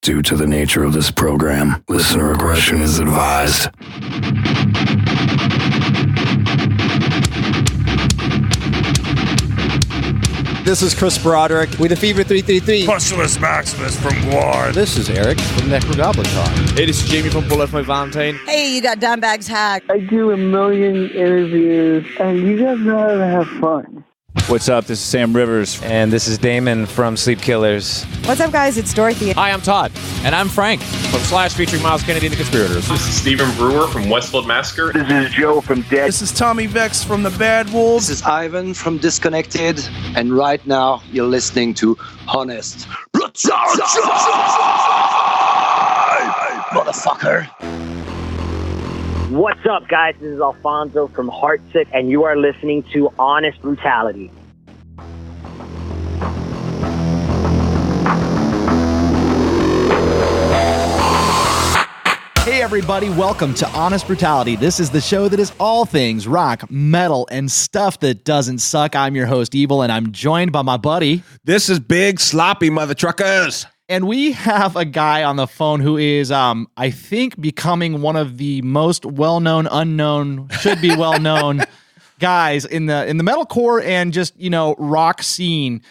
Due to the nature of this program, listener aggression is advised. This is Chris Broderick with the Fever 333. Pusillus Maximus from Guard. This is Eric from Necrogoblicon. Hey, this is Jamie from Bullet My Valentine. Hey, you got Dimebag's Hack. I do a million interviews, and you guys know how to have fun. What's up? This is Sam Rivers. And this is Damon from Sleep Killers. What's up, guys? It's Dorothy. Hi, I'm Todd. And I'm Frank from Slash featuring Miles Kennedy and the Conspirators. This is Stephen Brewer from Westfield Massacre. This is Joe from Dead. This is Tommy Vex from The Bad Wolves. This is Ivan from Disconnected. And right now, you're listening to Honest. Motherfucker. What's up, guys? This is Alfonso from Heartsick, and you are listening to Honest Brutality. Hey everybody, welcome to Honest Brutality. This is the show that is all things rock, metal, and stuff that doesn't suck. I'm your host, Evil, and I'm joined by my buddy. This is Big Sloppy Mother Truckers. And we have a guy on the phone who is, I think, becoming one of the most well-known, unknown, should be well-known guys in the metalcore and just, rock scene.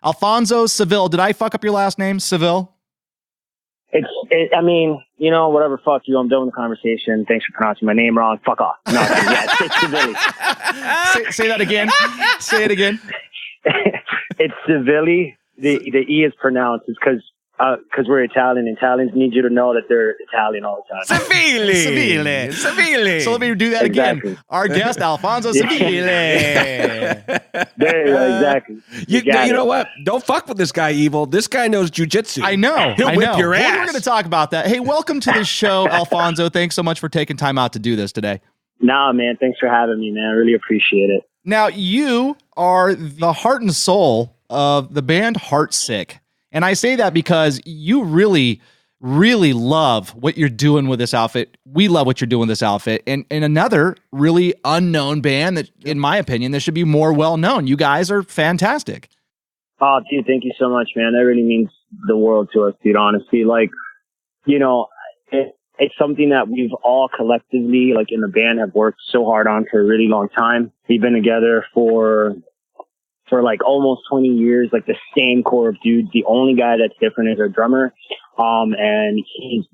Alfonso Civile. Did I fuck up your last name, Civile? Whatever, fuck you. I'm done with the conversation. Thanks for pronouncing my name wrong. Fuck off. No, it's Civile. Say that again. Say it again. It's Civile. The E is pronounced. It's because we're Italian. Italians need you to know that they're Italian all the time. Civile. So let me do that exactly. again. Our guest, Alfonso Civile. There you go, exactly. You know what? Don't fuck with this guy, Evil. This guy knows jujitsu. I know. He'll whip your ass. We're going to talk about that. Hey, welcome to the show, Alfonso. Thanks so much for taking time out to do this today. Nah, man. Thanks for having me, man. I really appreciate it. Now, you are the heart and soul of the band Heartsick. And I say that because you really, really love what you're doing with this outfit. We love what you're doing with this outfit. And another really unknown band that, in my opinion, that should be more well-known. You guys are fantastic. Oh, dude, thank you so much, man. That really means the world to us, dude, honestly. It's something that we've all collectively, in the band, have worked so hard on for a really long time. We've been together for almost 20 years, the same core of dudes. The only guy that's different is our drummer. And he's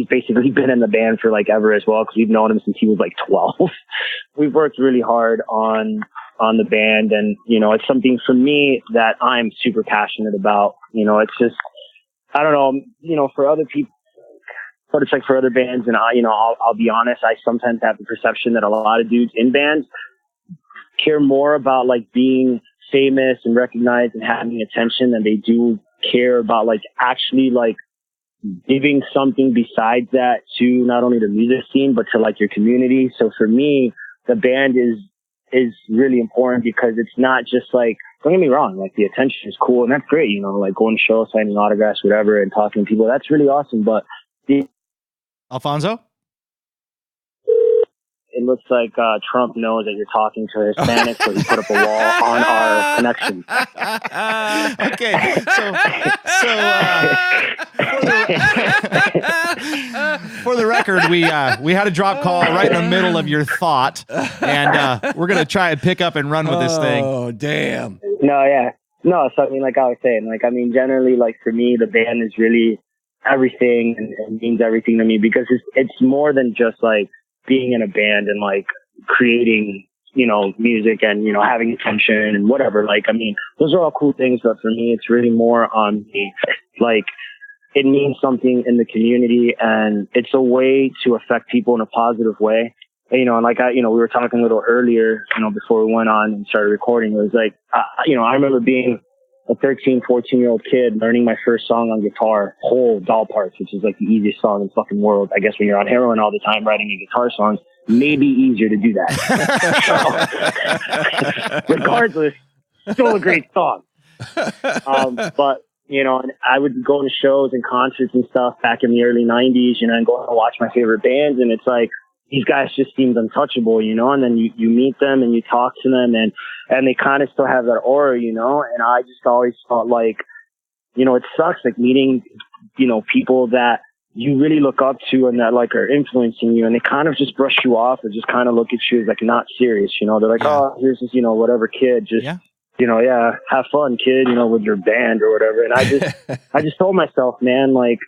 basically been in the band for ever as well, because we've known him since he was 12. We've worked really hard on the band, and it's something for me that I'm super passionate about. It's just, I don't know, for other people, what it's like for other bands, and I'll be honest, I sometimes have the perception that a lot of dudes in bands care more about being famous and recognized and having attention than they do care about actually giving something besides that to not only the music scene but to your community. So for me, the band is really important because it's not just don't get me wrong, the attention is cool and that's great, going to shows, signing autographs, whatever, and talking to people, that's really awesome. But Alfonso? It looks like Trump knows that you're talking to Hispanics, so he put up a wall on our connection. Okay, for the record, we had a drop call right in the middle of your thought, and we're gonna try and pick up and run with this thing. Oh, damn! No, yeah, no. So I was saying, generally, for me, the band is really everything and means everything to me because it's more than just being in a band and creating, music and, having attention and whatever. Those are all cool things, but for me, it's really more on the, it means something in the community and it's a way to affect people in a positive way. And we were talking a little earlier, before we went on and started recording. It was I remember being a 13, 14-year-old kid learning my first song on guitar, whole Doll Parts, which is the easiest song in the fucking world. I guess when you're on heroin all the time writing a guitar song, maybe easier to do that. Regardless, still a great song. But, and I would go to shows and concerts and stuff back in the early 90s, and go and watch my favorite bands, and it's these guys just seemed untouchable, and then you meet them and you talk to them and they kind of still have that aura, and I just always felt it sucks, meeting people that you really look up to and that like are influencing you, and they kind of just brush you off or just kind of look at you as like not serious. They're like, oh, here's this, whatever kid, just, have fun, kid, with your band or whatever. And I just told myself, man, like,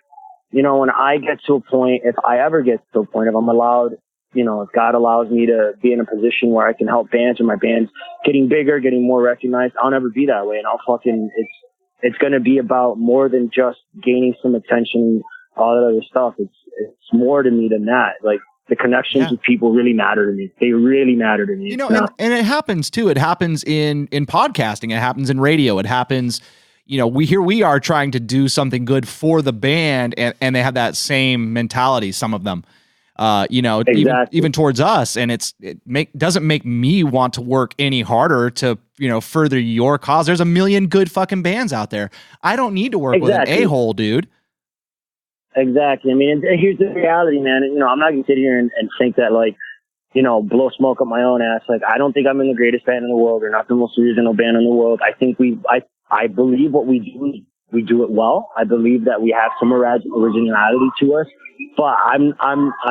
when I get to a point, if I ever get to a point, if I'm allowed, if God allows me to be in a position where I can help bands and my band's getting bigger, getting more recognized, I'll never be that way. And it's going to be about more than just gaining some attention, all that other stuff. It's more to me than that. Like, the connections with people really matter to me. They really matter to me. And it happens too. It happens in podcasting. It happens in radio. It happens, we are trying to do something good for the band, and they have that same mentality, some of them, exactly. even towards us. And doesn't make me want to work any harder to, further your cause. There's a million good fucking bands out there. I don't need to work with an a-hole, dude. Exactly. I mean, and here's the reality, man. I'm not going to sit here and think that, like, blow smoke up my own ass. Like, I don't think I'm in the greatest band in the world or not the most original band in the world. I think I believe what we do, we do it well. I believe that we have some originality to us, but I'm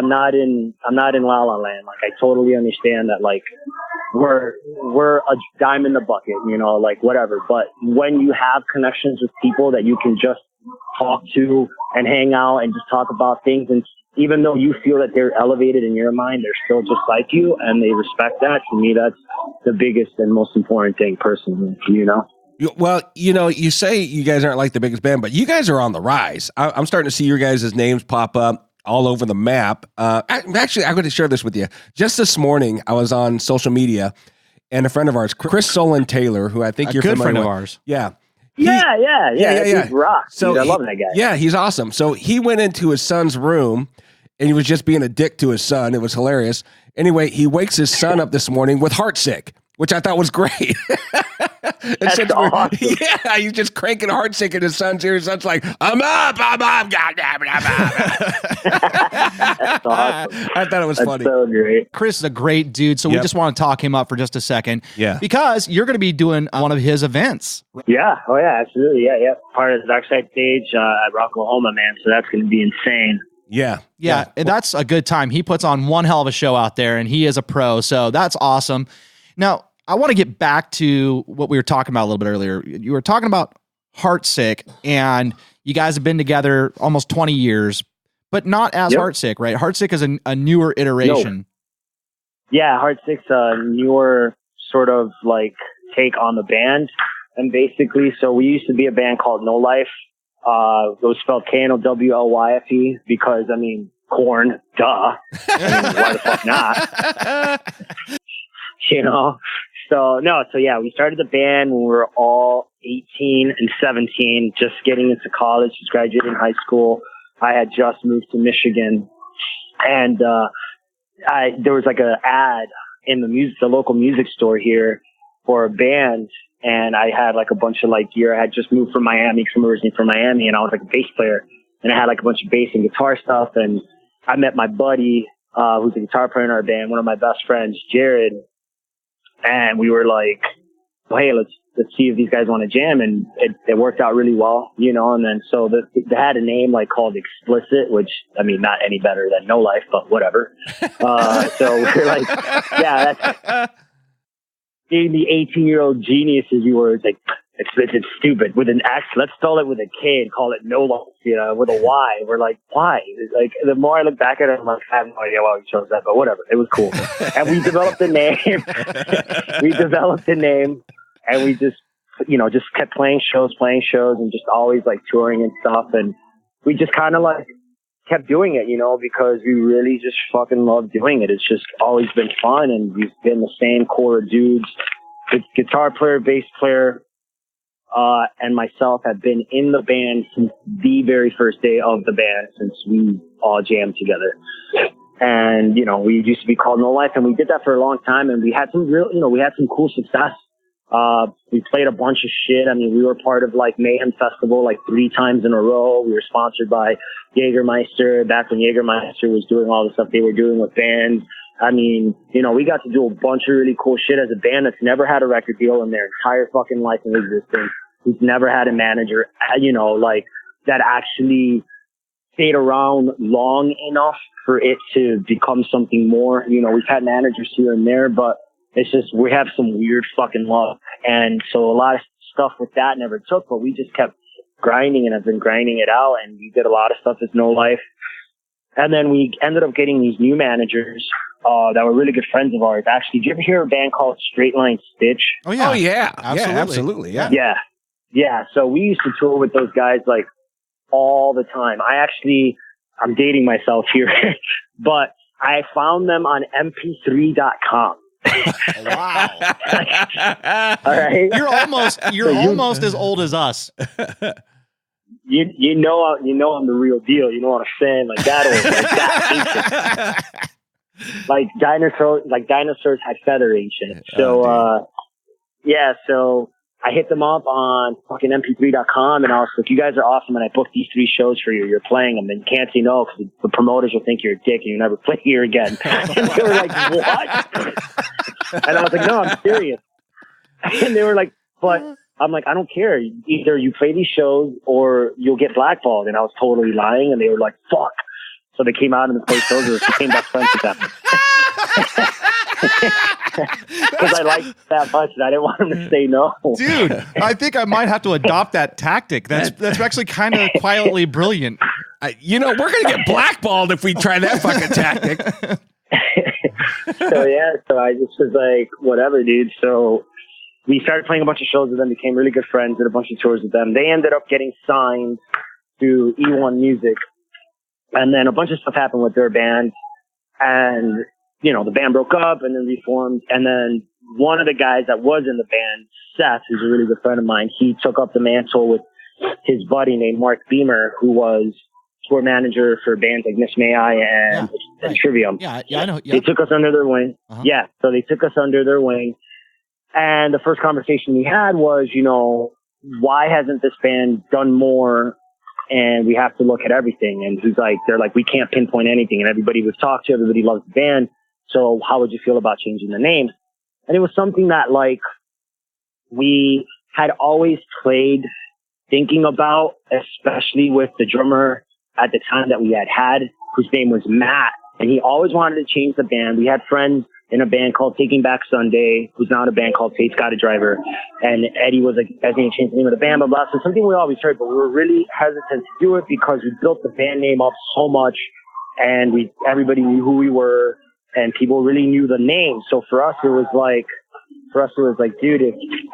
not in La La Land. Like, I totally understand that, like, we're a dime in the bucket, like, whatever. But when you have connections with people that you can just talk to and hang out and just talk about things, and even though you feel that they're elevated in your mind, they're still just like you and they respect that. To me, that's the biggest and most important thing personally, Well, you say you guys aren't like the biggest band, but you guys are on the rise. I'm starting to see your guys' names pop up all over the map. Actually, I'm going to share this with you. Just this morning, I was on social media, and a friend of ours, Chris Solon Taylor, who I think you're familiar with. A good friend of ours. Yeah. He's rock. So I love that guy. Yeah, he's awesome. So he went into his son's room, and he was just being a dick to his son. It was hilarious. Anyway, he wakes his son up this morning with Heartsick, which I thought was great. That's awesome. Yeah, he's just cranking Heartsick in his son's ear. His son's like, I'm up, God damn it, I'm up. That's awesome. I thought it was funny. So great. Chris is a great dude, so we just want to talk him up for just a second. Yeah. Because you're going to be doing one of his events. Yeah. Oh, yeah, absolutely. Yeah. Part of the Dark Side stage at Rock, Oklahoma, man. So that's going to be insane. Yeah. And that's a good time. He puts on one hell of a show out there, and he is a pro. So that's awesome. Now, I want to get back to what we were talking about a little bit earlier. You were talking about Heartsick, and you guys have been together almost 20 years, but not as Heartsick, right? Heartsick is a newer iteration. No. Yeah, Heartsick's a newer sort of like take on the band. And basically, so we used to be a band called No Life. It was spelled KNOWLYFE because, I mean, corn, duh. Why the fuck not? So yeah, we started the band when we were all 18 and 17, just getting into college, just graduating high school. I had just moved to Michigan, and there was like an ad in the local music store here for a band, and I had like a bunch of like gear. I had just moved from Miami, because I'm originally from Miami, and I was like a bass player, and I had like a bunch of bass and guitar stuff, and I met my buddy, who's a guitar player in our band, one of my best friends, Jared. And we were like, well, hey, let's see if these guys want to jam. And it worked out really well, and then so they had a name like called Explicit, which, I mean, not any better than No Life, but whatever. So we're like, yeah, that's being the 18-year-old geniuses we were. It's like, Explicit, stupid with an X. Let's spell it with a K and call it No Life, with a Y. We're like, why? Like, the more I look back at it, I'm like, I have no idea why we chose that, but whatever. It was cool. And we developed the name. And we just, just kept playing shows and just always like touring and stuff. And we just kind of like kept doing it, because we really just fucking love doing it. It's just always been fun. And we've been the same core of dudes. The guitar player, bass player, and myself have been in the band since the very first day of the band, since we all jammed together. And, we used to be called No Life, and we did that for a long time, and we had some we had some cool success. We played a bunch of shit. I mean, we were part of like Mayhem Festival like 3 times in a row. We were sponsored by Jägermeister back when Jägermeister was doing all the stuff they were doing with bands. I mean, we got to do a bunch of really cool shit as a band that's never had a record deal in their entire fucking life in existence, who's never had a manager, like that actually stayed around long enough for it to become something more. You know, we've had managers here and there, but it's just, we have some weird fucking luck. And so a lot of stuff with that never took, but we just kept grinding and have been grinding it out. And we did a lot of stuff as No Life. And then we ended up getting these new managers that were really good friends of ours. Actually, did you ever hear a band called Straight Line Stitch? Oh, yeah. Absolutely. Yeah. So we used to tour with those guys like all the time. I'm dating myself here, but I found them on mp3.com. Wow. All right. You're almost as old as us. You know I'm the real deal. You know what I'm saying? Like that old, like that. Dinosaurs had feather ancient. So so I hit them up on fucking mp3.com and I was like, you guys are awesome and I booked these 3 shows for you. You're playing them and you can't say no because the promoters will think you're a dick and you'll never play here again. And they were like, what? And I was like, no, I'm serious. And they were like, but I'm like, I don't care. Either you play these shows or you'll get blackballed. And I was totally lying. And they were like, fuck. So they came out and played shows and became best friends with them. Because I liked that much and I didn't want them to say no. Dude, I think I might have to adopt that tactic. That's actually kind of quietly brilliant. We're going to get blackballed if we try that fucking tactic. So I just was like, whatever, dude. So we started playing a bunch of shows with them, became really good friends, did a bunch of tours with them. They ended up getting signed to E1 Music. And then a bunch of stuff happened with their band. And, the band broke up and then reformed. And then one of the guys that was in the band, Seth, who's a really good friend of mine, he took up the mantle with his buddy named Mark Beamer, who was tour manager for bands like Miss May I and Trivium. Yeah, I know. Yep. They took us under their wing. Uh-huh. Yeah, so they took us under their wing. And the first conversation we had was, why hasn't this band done more? And we have to look at everything. And they're like, we can't pinpoint anything. And everybody we've talked to, everybody loves the band. So how would you feel about changing the name? And it was something that we had always played thinking about, especially with the drummer at the time that we had, whose name was Matt. And he always wanted to change the band. We had friends in a band called Taking Back Sunday, who's now in a band called Fate's Got a Driver. And Eddie was like, I think change the name of the band, blah, blah. So something we always heard, but we were really hesitant to do it because we built the band name up so much and everybody knew who we were and people really knew the name. So for us, it was like, dude,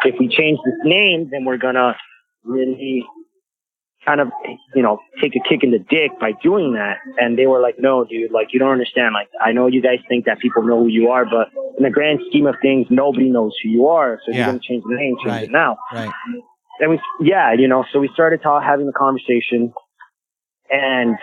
if we change this name, then we're going to really kind of, take a kick in the dick by doing that. And they were like, no, dude, you don't understand. I know you guys think that people know who you are, but in the grand scheme of things, nobody knows who you are. So you're going to change the name, change it now. Right. And so we started having the conversation. And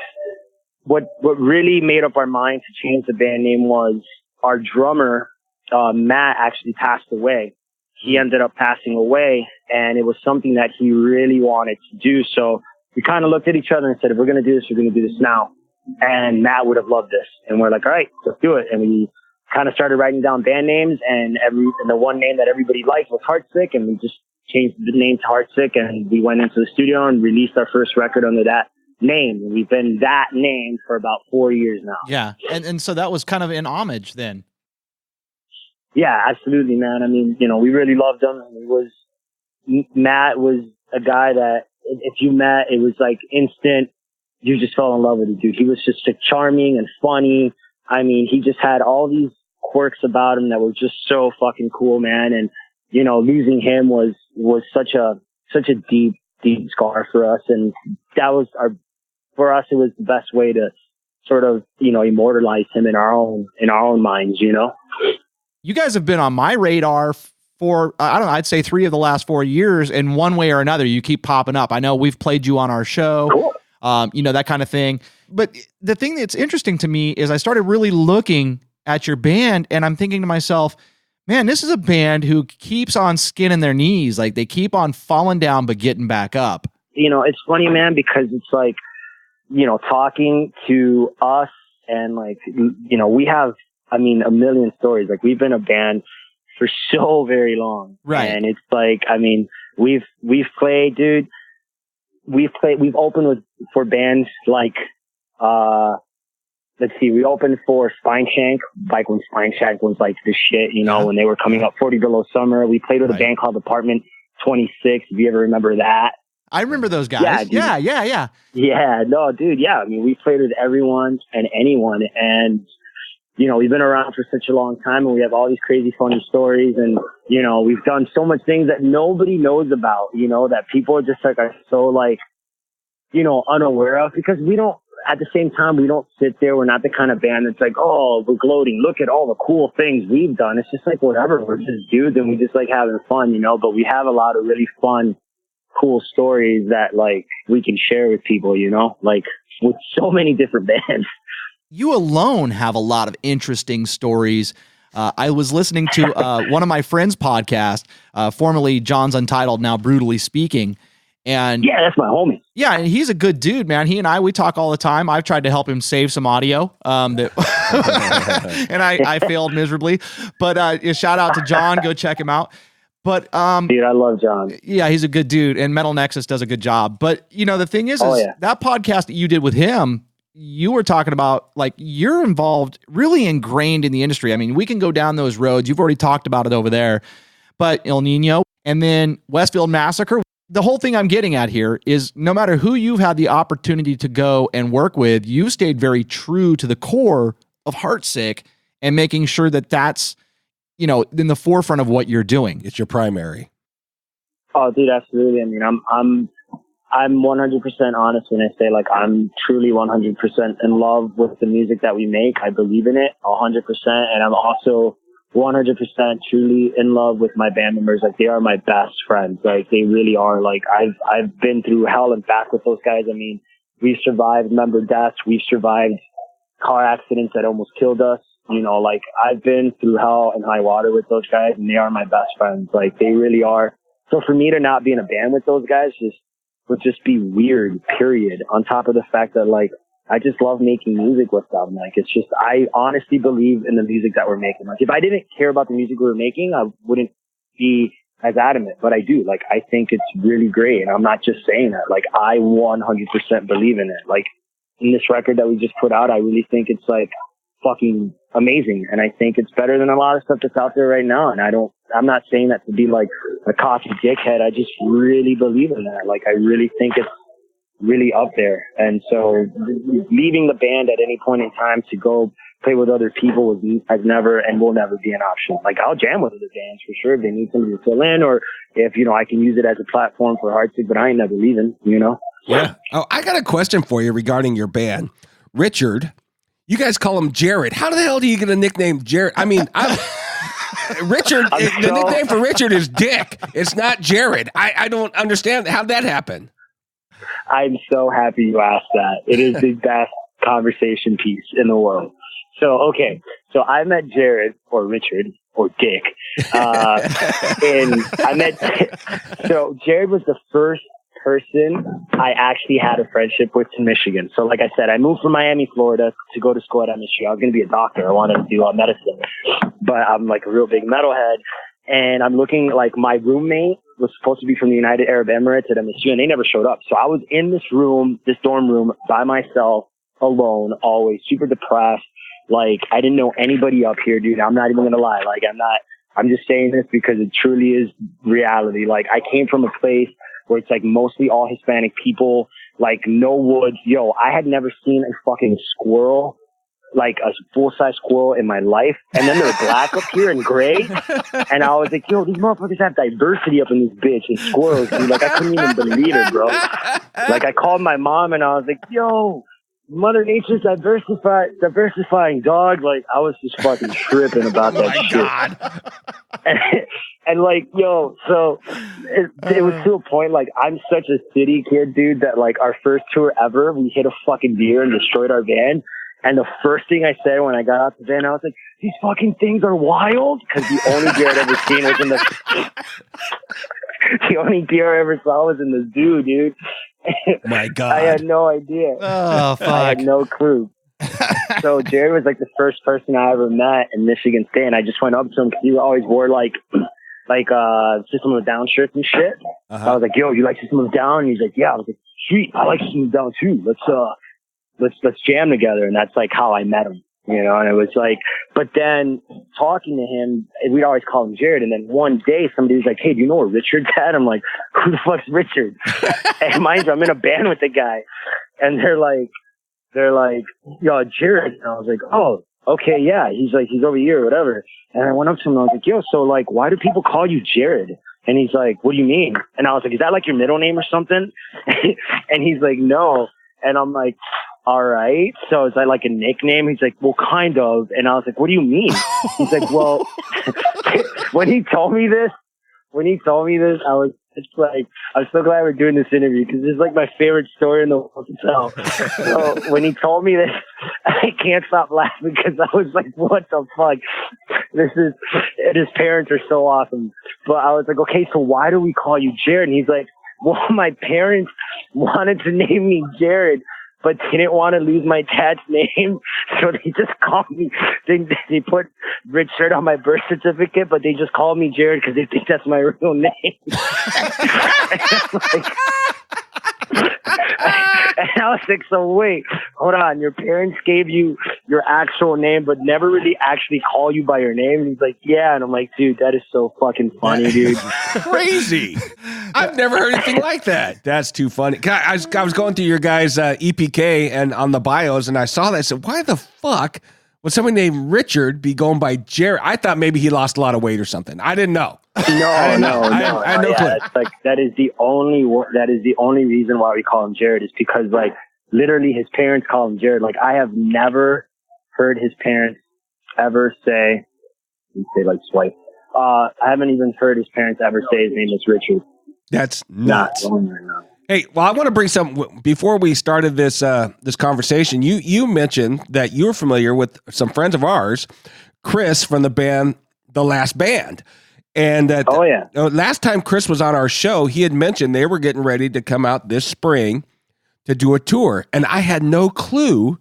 what really made up our mind to change the band name was our drummer, Matt, actually passed away. He ended up passing away, and it was something that he really wanted to do. So we kind of looked at each other and said, if we're going to do this, we're going to do this now. And Matt would have loved this. And we're like, all right, let's do it. And we kind of started writing down band names, and the one name that everybody liked was Heartsick, and we just changed the name to Heartsick, and we went into the studio and released our first record under that name. We've been that name for about 4 years now. Yeah. And so that was kind of an homage then. Yeah, absolutely, man. I mean, we really loved him. Matt was a guy that if you met, it was like instant. You just fell in love with the dude. He was just charming and funny. I mean, he just had all these quirks about him that were just so fucking cool, man. And, losing him was such a deep scar for us. And that was for us, it was the best way to sort of, immortalize him in our own minds, You guys have been on my radar for, I'd say 3 of the last 4 years, and one way or another, you keep popping up. I know we've played you on our show, cool. That kind of thing. But the thing that's interesting to me is I started really looking at your band, and I'm thinking to myself, man, this is a band who keeps on skinning their knees. Like, they keep on falling down, but getting back up. It's funny, man, because it's like, talking to us and we have, a million stories. Like, we've been a band for so very long. Right. And it's like, we've played, dude. we've opened for bands like, let's see, we opened for Spineshank, like when Spineshank was like the shit, you know, when they were coming up, 40 Below Summer. We played with a band called Apartment 26, if you ever remember that. I remember those guys. Yeah. Yeah, no, dude, yeah. I mean, we played with everyone and anyone, and, you know, we've been around for such a long time, and we have all these crazy, funny stories, and, you know, we've done so much things that nobody knows about, you know, that people are just like, are so like, you know, unaware of, because we don't, at the same time, we don't sit there. We're not the kind of band that's like, oh, we're gloating. Look at all the cool things we've done. It's just like, whatever. We're just dudes and we just like having fun, you know, but we have a lot of really fun, cool stories that like we can share with people, you know, like with so many different bands. You alone have a lot of interesting stories. I was listening to one of my friends' podcast, formerly John's Untitled, now Brutally Speaking. And yeah, that's my homie. Yeah, and he's a good dude, man. He and we talk all the time. I've tried to help him save some audio, and I failed miserably. But shout out to John. Go check him out. But dude, I love John. Yeah, he's a good dude, and Metal Nexus does a good job. But you know, the thing is that podcast that you did with him, you were talking about like you're involved, really ingrained in the industry. I mean, we can go down those roads. You've already talked about it over there, but El Nino and then Westfield Massacre. The whole thing I'm getting at here is no matter who you've had the opportunity to go and work with, you stayed very true to the core of Heartsick and making sure that that's, you know, in the forefront of what you're doing. It's your primary. Oh, dude, absolutely. I mean, I'm 100% honest when I say like I'm truly 100% in love with the music that we make. I believe in it 100%, and I'm also 100% truly in love with my band members. Like, they are my best friends. Like, they really are. Like, I've been through hell and back with those guys. I mean, we've survived member deaths. We've survived car accidents that almost killed us. You know, like, I've been through hell and high water with those guys, and they are my best friends. Like, they really are. So for me to not be in a band with those guys would just be weird, period. On top of the fact that, like, I just love making music with them. Like, it's just, I honestly believe in the music that we're making. Like, if I didn't care about the music we were making, I wouldn't be as adamant, but I do. Like, I think it's really great. And I'm not just saying that. Like, I 100% believe in it. Like, in this record that we just put out, I really think it's like fucking amazing. And I think it's better than a lot of stuff that's out there right now. And I'm not saying that to be like a cocky dickhead. I just really believe in that. Like, I really think it's really up there. And so leaving the band at any point in time to go play with other people has never and will never be an option. Like, I'll jam with other bands for sure if they need somebody to fill in, or if, you know, I can use it as a platform for Heartsick, but I ain't never leaving, you know? Yeah. Oh, I got a question for you regarding your band. Richard, you guys call him Jared. How the hell do you get a nickname Jared? I mean, Richard, the nickname for Richard is Dick. It's not Jared. I don't understand. How'd that happen? I'm so happy you asked that. It is the best conversation piece in the world. So, okay. So I met Jared, or Richard, or Dick. So Jared was the first person I actually had a friendship with in Michigan. So like I said, I moved from Miami, Florida to go to school at MSU. I was going to be a doctor. I wanted to do medicine, but I'm like a real big metalhead. And I'm looking, like, my roommate was supposed to be from the United Arab Emirates at MSU, and they never showed up. So I was in this dorm room by myself, alone, always super depressed. Like, I didn't know anybody up here, dude. I'm not even going to lie. Like, I'm just saying this because it truly is reality. Like, I came from a place where it's like mostly all Hispanic people, like no woods. Yo, I had never seen a fucking squirrel, like a full-size squirrel in my life. And then they're black up here and gray. And I was like, yo, these motherfuckers have diversity up in this bitch and squirrels, dude. Like, I couldn't even believe it, bro. Like, I called my mom and I was like, yo, Mother Nature's diversifying, dog. Like, I was just fucking tripping about that shit. God. And like, yo, so it was to a point, like, I'm such a city kid, dude, that like our first tour ever, we hit a fucking deer and destroyed our van. And the first thing I said when I got out the van, I was like, these fucking things are wild. Because the only deer I'd ever seen was in the only deer I ever saw was in the zoo, dude. My God. I had no idea. Oh, fuck. I had no clue. So Jared was like the first person I ever met in Michigan State. And I just went up to him because he always wore like System of a Down shirts and shit. Uh-huh. So I was like, yo, you like System of a Down? And he's like, yeah. I was like, sweet. I like to move down too. Let's jam together. And that's like how I met him, you know, and it was like, but then talking to him, we'd always call him Jared. And then one day somebody was like, hey, do you know where Richard's at? I'm like, who the fuck's Richard? And mind you, I'm in a band with the guy, and they're like, yo, Jared. And I was like, oh, okay, yeah. He's like, he's over here or whatever. And I went up to him and I was like, yo, so like, why do people call you Jared? And he's like, what do you mean? And I was like, is that like your middle name or something? And he's like, no. And I'm like, all right. So is that like a nickname? He's like, well, kind of. And I was like, what do you mean? He's like, well, when he told me this, I was like, I'm so glad we're doing this interview because this is like my favorite story in the world to tell. So when he told me this, I can't stop laughing because I was like, what the fuck? And his parents are so awesome. But I was like, okay, so why do we call you Jared? And he's like, well, my parents wanted to name me Jared, but didn't want to lose my dad's name. So they just called me, they put Richard on my birth certificate, but they just called me Jared because they think that's my real name. And I was like, so wait, hold on. Your parents gave you your actual name, but never really actually call you by your name? And he's like, yeah. And I'm like, dude, that is so fucking funny, dude. Crazy. I've never heard anything like that. That's too funny. I was going through your guys' EPK and on the bios, and I saw that. I said, why the fuck would somebody named Richard be going by Jared? I thought maybe he lost a lot of weight or something. I didn't know. No. I had no clue. That is the only reason why we call him Jared is because like literally his parents call him Jared. Like I have never heard his parents ever say like swipe. I haven't even heard his parents ever say his name is Richard. That's nuts. Hey, well, I want to bring some before we started this this conversation. You mentioned that you're familiar with some friends of ours, Chris from the band The Last Band. And last time Chris was on our show, he had mentioned they were getting ready to come out this spring to do a tour. And I had no clue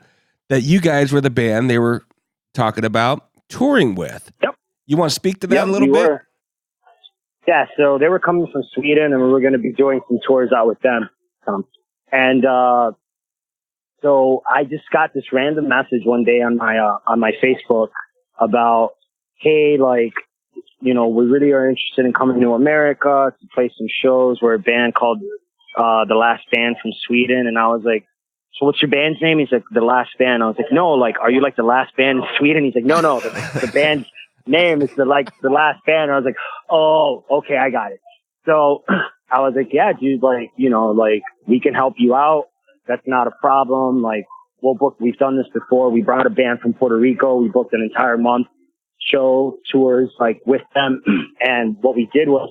that you guys were the band they were talking about touring with. Yep. You want to speak to that a little bit? Yeah, so they were coming from Sweden and we were going to be doing some tours out with them. So I just got this random message one day on my Facebook about, hey, like, you know, we really are interested in coming to America to play some shows. We're a band called The Last Band from Sweden. And I was like, so what's your band's name? He's like, The Last Band. I was like, no, like, are you like the last band in Sweden? He's like, no, the band's name is the Last Band. And I was like, oh, okay, I got it. So I was like, yeah, dude, like, you know, like we can help you out. That's not a problem. Like we've done this before. We brought a band from Puerto Rico. We booked an entire month show tours like with them. And what we did was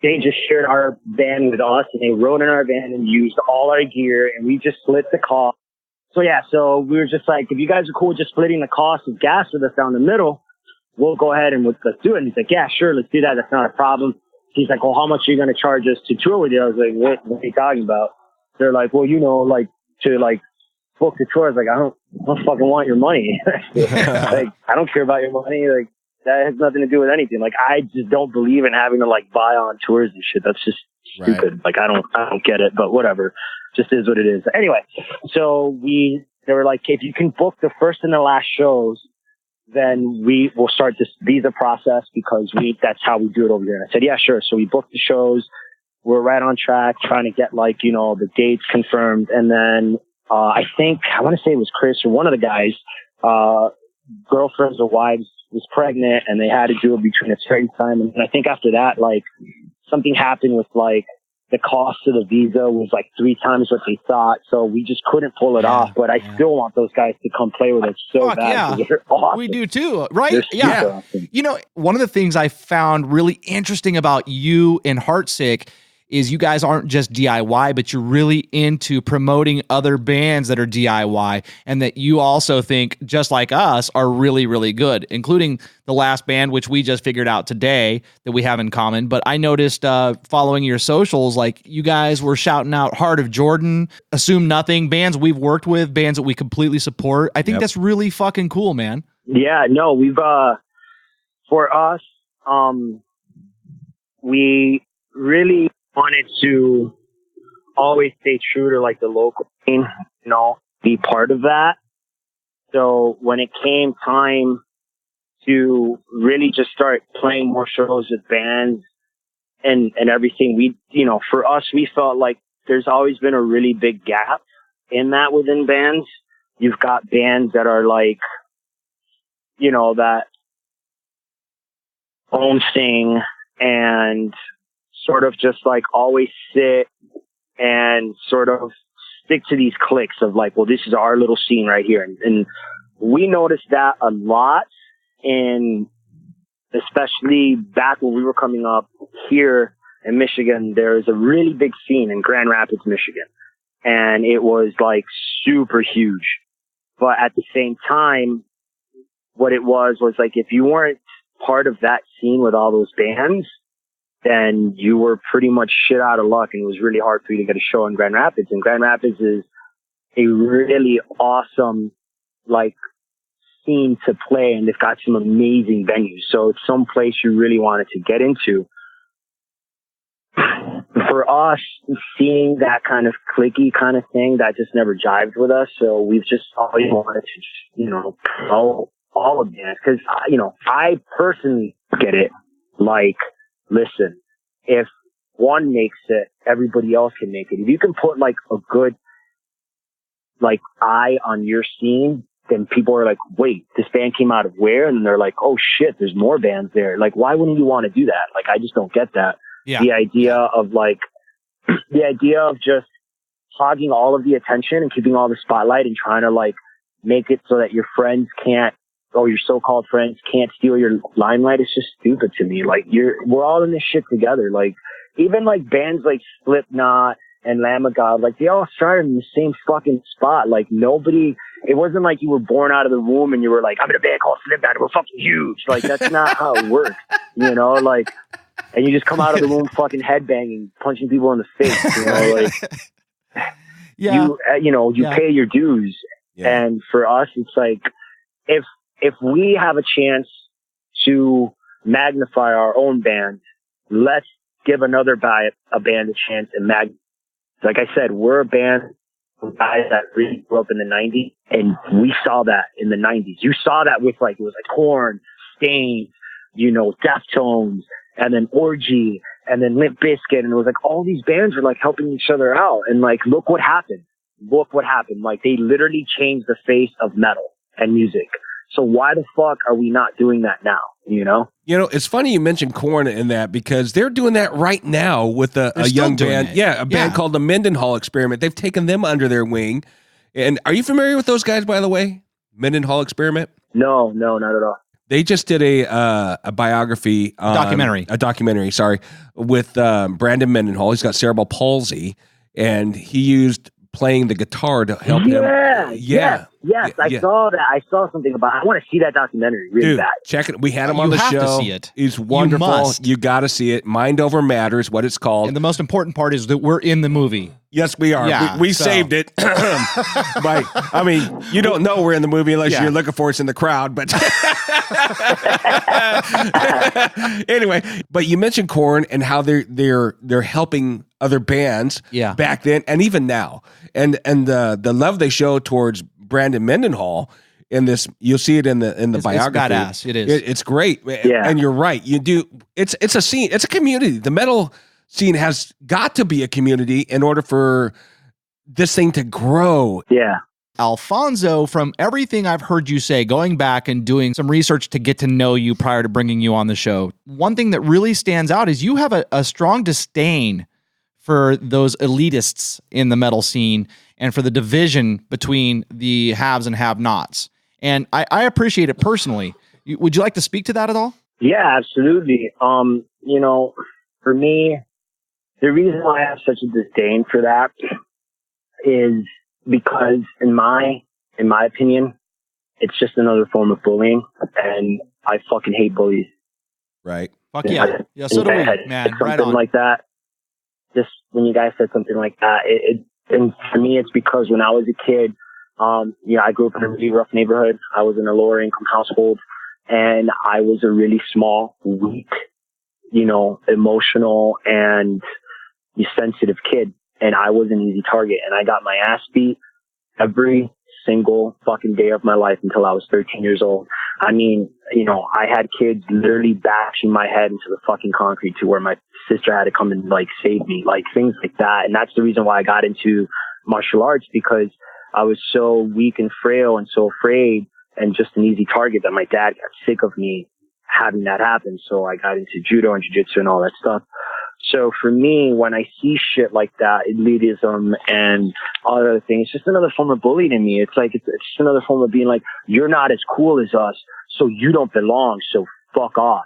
they just shared our van with us and they rode in our van and used all our gear and we just split the cost. So yeah, so we were just like, if you guys are cool with just splitting the cost of gas with us down the middle, we'll go ahead and let's do it. And he's like, yeah, sure, let's do that. That's not a problem. He's like, well, how much are you going to charge us to tour with you? I was like, what are you talking about? They're like, well, you know, like to like book the tour. I was like, I don't fucking want your money. Like, I don't care about your money. Like, that has nothing to do with anything. Like, I just don't believe in having to like buy on tours and shit. That's just stupid. Like, I don't get it, but whatever. Just is what it is. Anyway, so they were like, if you can book the first and the last shows, then we will start this visa process because that's how we do it over here. And I said, yeah, sure. So we booked the shows. We're right on track trying to get like, you know, the dates confirmed. And then, I want to say it was Chris or one of the guys, girlfriends or wives was pregnant and they had to do it between a certain time. And I think after that, like something happened with like the cost of the visa was like 3 times what they thought. So we just couldn't pull it off, but I still want those guys to come play with us so bad. Yeah. They're awesome. We do too. Right. Yeah. Awesome. You know, one of the things I found really interesting about you and Heartsick is you guys aren't just DIY, but you're really into promoting other bands that are DIY and that you also think, just like us, are really, really good, including The Last Band, which we just figured out today that we have in common. But I noticed following your socials, like you guys were shouting out Heart of Jordan, Assume Nothing, bands we've worked with, bands that we completely support. I think that's really fucking cool, man. Yeah, no, we've, for us, we really wanted to always stay true to like the local scene, you know, be part of that. So when it came time to really just start playing more shows with bands and everything, we, you know, for us, we felt like there's always been a really big gap in that within bands. You've got bands that are like, you know, that own thing and sort of just like always sit and sort of stick to these cliques of like, well, this is our little scene right here. And we noticed that a lot, and especially back when we were coming up here in Michigan, there is a really big scene in Grand Rapids, Michigan. And it was like super huge. But at the same time, what it was like, if you weren't part of that scene with all those bands, then you were pretty much shit out of luck, and it was really hard for you to get a show in Grand Rapids. And Grand Rapids is a really awesome, like, scene to play, and they've got some amazing venues. So it's some place you really wanted to get into. For us, seeing that kind of cliquey kind of thing, that just never jived with us. So we've just always wanted to, you know, promote all of bands. Because, you know, I personally get it. Like, listen, if one makes it, everybody else can make it. If you can put like a good, like, eye on your scene, then people are like, wait, this band came out of where? And they're like, oh shit, there's more bands there. Like, why wouldn't you want to do that? Like, I just don't get that. Yeah. The idea of like, the idea of just hogging all of the attention and keeping all the spotlight and trying to like make it so that your friends can't, or your so-called friends can't steal your limelight, is just stupid to me. Like, we're all in this shit together. Like, even like bands like Slipknot and Lamb of God, like, they all started in the same fucking spot. Like, nobody, it wasn't like you were born out of the womb and you were like, I'm in a band called Slipknot and we're fucking huge. Like, that's not how it works, you know? Like, and you just come out of the womb fucking headbanging, punching people in the face, you know? Like, you pay your dues. Yeah. And for us, it's like, if we have a chance to magnify our own band, let's give another a band a chance and like I said, we're a band of guys that really grew up in the 90s, and we saw that in the 90s. You saw that with like, it was like Korn, Stain, you know, Deftones, and then Orgy, and then Limp Bizkit, and it was like all these bands were like helping each other out, and like, look what happened. Like, they literally changed the face of metal and music. So why the fuck are we not doing that now? You know? You know, it's funny you mentioned Korn in that, because they're doing that right now with a young band. Yeah, a band called the Mendenhall Experiment. They've taken them under their wing. And are you familiar with those guys, by the way? Mendenhall Experiment? No, not at all. They just did a biography. A documentary, sorry, with Brandon Mendenhall. He's got cerebral palsy, and he used playing the guitar to help him. Yes. I saw that. I saw something about it. I want to see that documentary really bad. Check it. We had him on the show. You have to see it. He's wonderful. You got to see it. Mind Over Matter is what it's called. And the most important part is that we're in the movie. Yes, we are. Yeah, we saved it. I mean, you don't know we're in the movie unless you're looking for us in the crowd. But anyway, but you mentioned Korn and how they're helping other bands back then and even now, and the love they show towards Brandon Mendenhall in this. You'll see it in the biography. It's badass. It is. It's great. Yeah. And you're right. You do. It's a scene. It's a community. The metal scene has got to be a community in order for this thing to grow. Yeah. Alfonso, from everything I've heard you say, going back and doing some research to get to know you prior to bringing you on the show, one thing that really stands out is you have a strong disdain for those elitists in the metal scene and for the division between the haves and have-nots. And I appreciate it personally. Would you like to speak to that at all? Yeah, absolutely. You know, for me, the reason why I have such a disdain for that is because in my opinion, it's just another form of bullying, and I fucking hate bullies. Right. Fuck yeah. Yeah, so do we, man. Right on. Like that. Just when you guys said something like that, and for me, it's because when I was a kid, I grew up in a really rough neighborhood. I was in a lower income household, and I was a really small, weak, emotional and sensitive kid. and I was an easy target, and I got my ass beat every single fucking day of my life until I was 13 years old. I mean, you know, I had kids literally bashing my head into the fucking concrete to where my sister had to come and like save me, like things like that. And that's the reason why I got into martial arts, because I was so weak and frail and so afraid and just an easy target that my dad got sick of me having that happen. So I got into judo and jiu-jitsu and all that stuff. So for me, when I see shit like that, elitism and all other things, it's just another form of bullying in me. It's like, it's just another form of being like, you're not as cool as us, so you don't belong, so fuck off.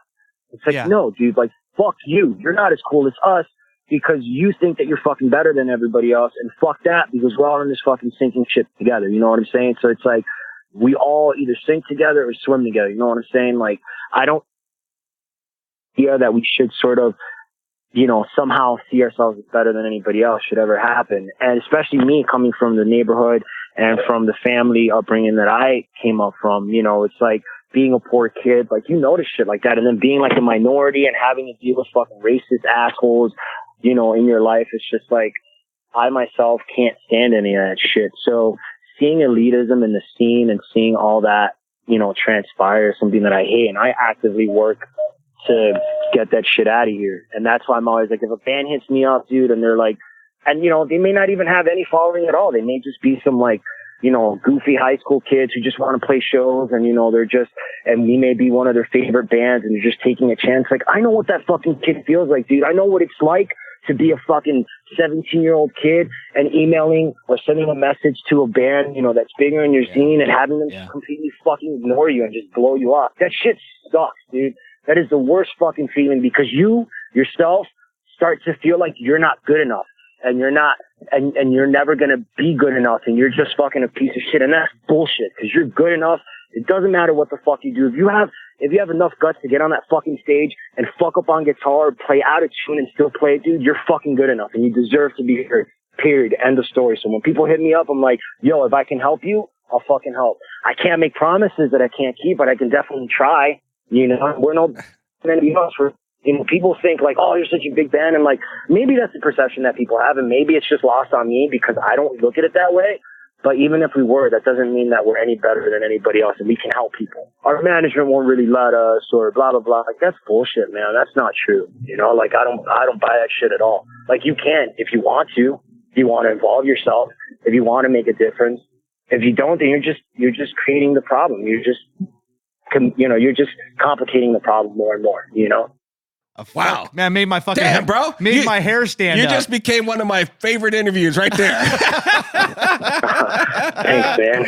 It's like, no, dude, like, fuck you. You're not as cool as us because you think that you're fucking better than everybody else, and fuck that, because we're all in this fucking sinking ship together. You know what I'm saying? So it's like, we all either sink together or swim together. You know what I'm saying? Like, I don't hear that we should sort of, you know, somehow see ourselves as better than anybody else should ever happen. And especially me coming from the neighborhood and from the family upbringing that I came up from, you know, it's like being a poor kid, like, you notice shit like that. And then being like a minority and having to deal with fucking racist assholes, you know, in your life, it's just like, I myself can't stand any of that shit. So seeing elitism in the scene and seeing all that, you know, transpire is something that I hate. And I actively work to get that shit out of here. And that's why I'm always like, if a band hits me up, dude, and they're like, and you know, they may not even have any following at all. They may just be some like, you know, goofy high school kids who just want to play shows, and you know, they're just, and we may be one of their favorite bands, and they're just taking a chance. Like, I know what that fucking kid feels like, dude. I know what it's like to be a fucking 17-year-old kid and emailing or sending a message to a band, you know, that's bigger in your scene, and having them just completely fucking ignore you and just blow you off. That shit sucks, dude. That is the worst fucking feeling, because you yourself start to feel like you're not good enough, and you're not, and you're never going to be good enough, and you're just fucking a piece of shit. And that's bullshit, because you're good enough. It doesn't matter what the fuck you do. If you have enough guts to get on that fucking stage and fuck up on guitar or play out of tune and still play it, dude, you're fucking good enough, and you deserve to be heard. Period. End of story. So when people hit me up, I'm like, yo, if I can help you, I'll fucking help. I can't make promises that I can't keep, but I can definitely try. You know, we're no anybody else. You know, people think like, oh, you're such a big band, and like, maybe that's the perception that people have, and maybe it's just lost on me because I don't look at it that way. But even if we were, that doesn't mean that we're any better than anybody else, and we can help people. Our management won't really let us, or blah blah blah. Like, that's bullshit, man. That's not true. You know, like, I don't buy that shit at all. Like, you can if you want to. If you want to involve yourself, if you want to make a difference. If you don't, then you're just creating the problem. You're just complicating the problem more and more, you know? Wow. Man, made my fucking damn, bro. My hair stand up. You just became one of my favorite interviews right there. Thanks, man.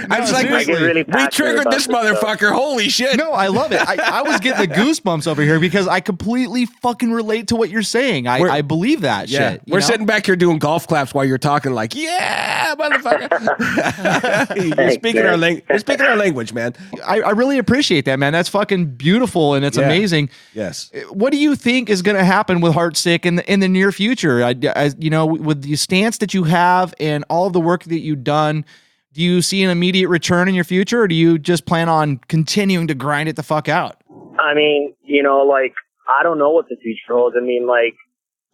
I was like, we triggered this motherfucker. Stuff. Holy shit. No, I love it. I was getting the goosebumps over here because I completely fucking relate to what you're saying. I believe that shit. We're sitting back here doing golf claps while you're talking like, yeah, motherfucker. You're speaking our language, man. I really appreciate that, man. That's fucking beautiful, and it's amazing. Yes. What do you think is going to happen with Heartsick in the near future? You know, with the stance that you have and all of the work that you've done, do you see an immediate return in your future, or do you just plan on continuing to grind it the fuck out? I mean, you know, like, I don't know what the future holds. I mean, like,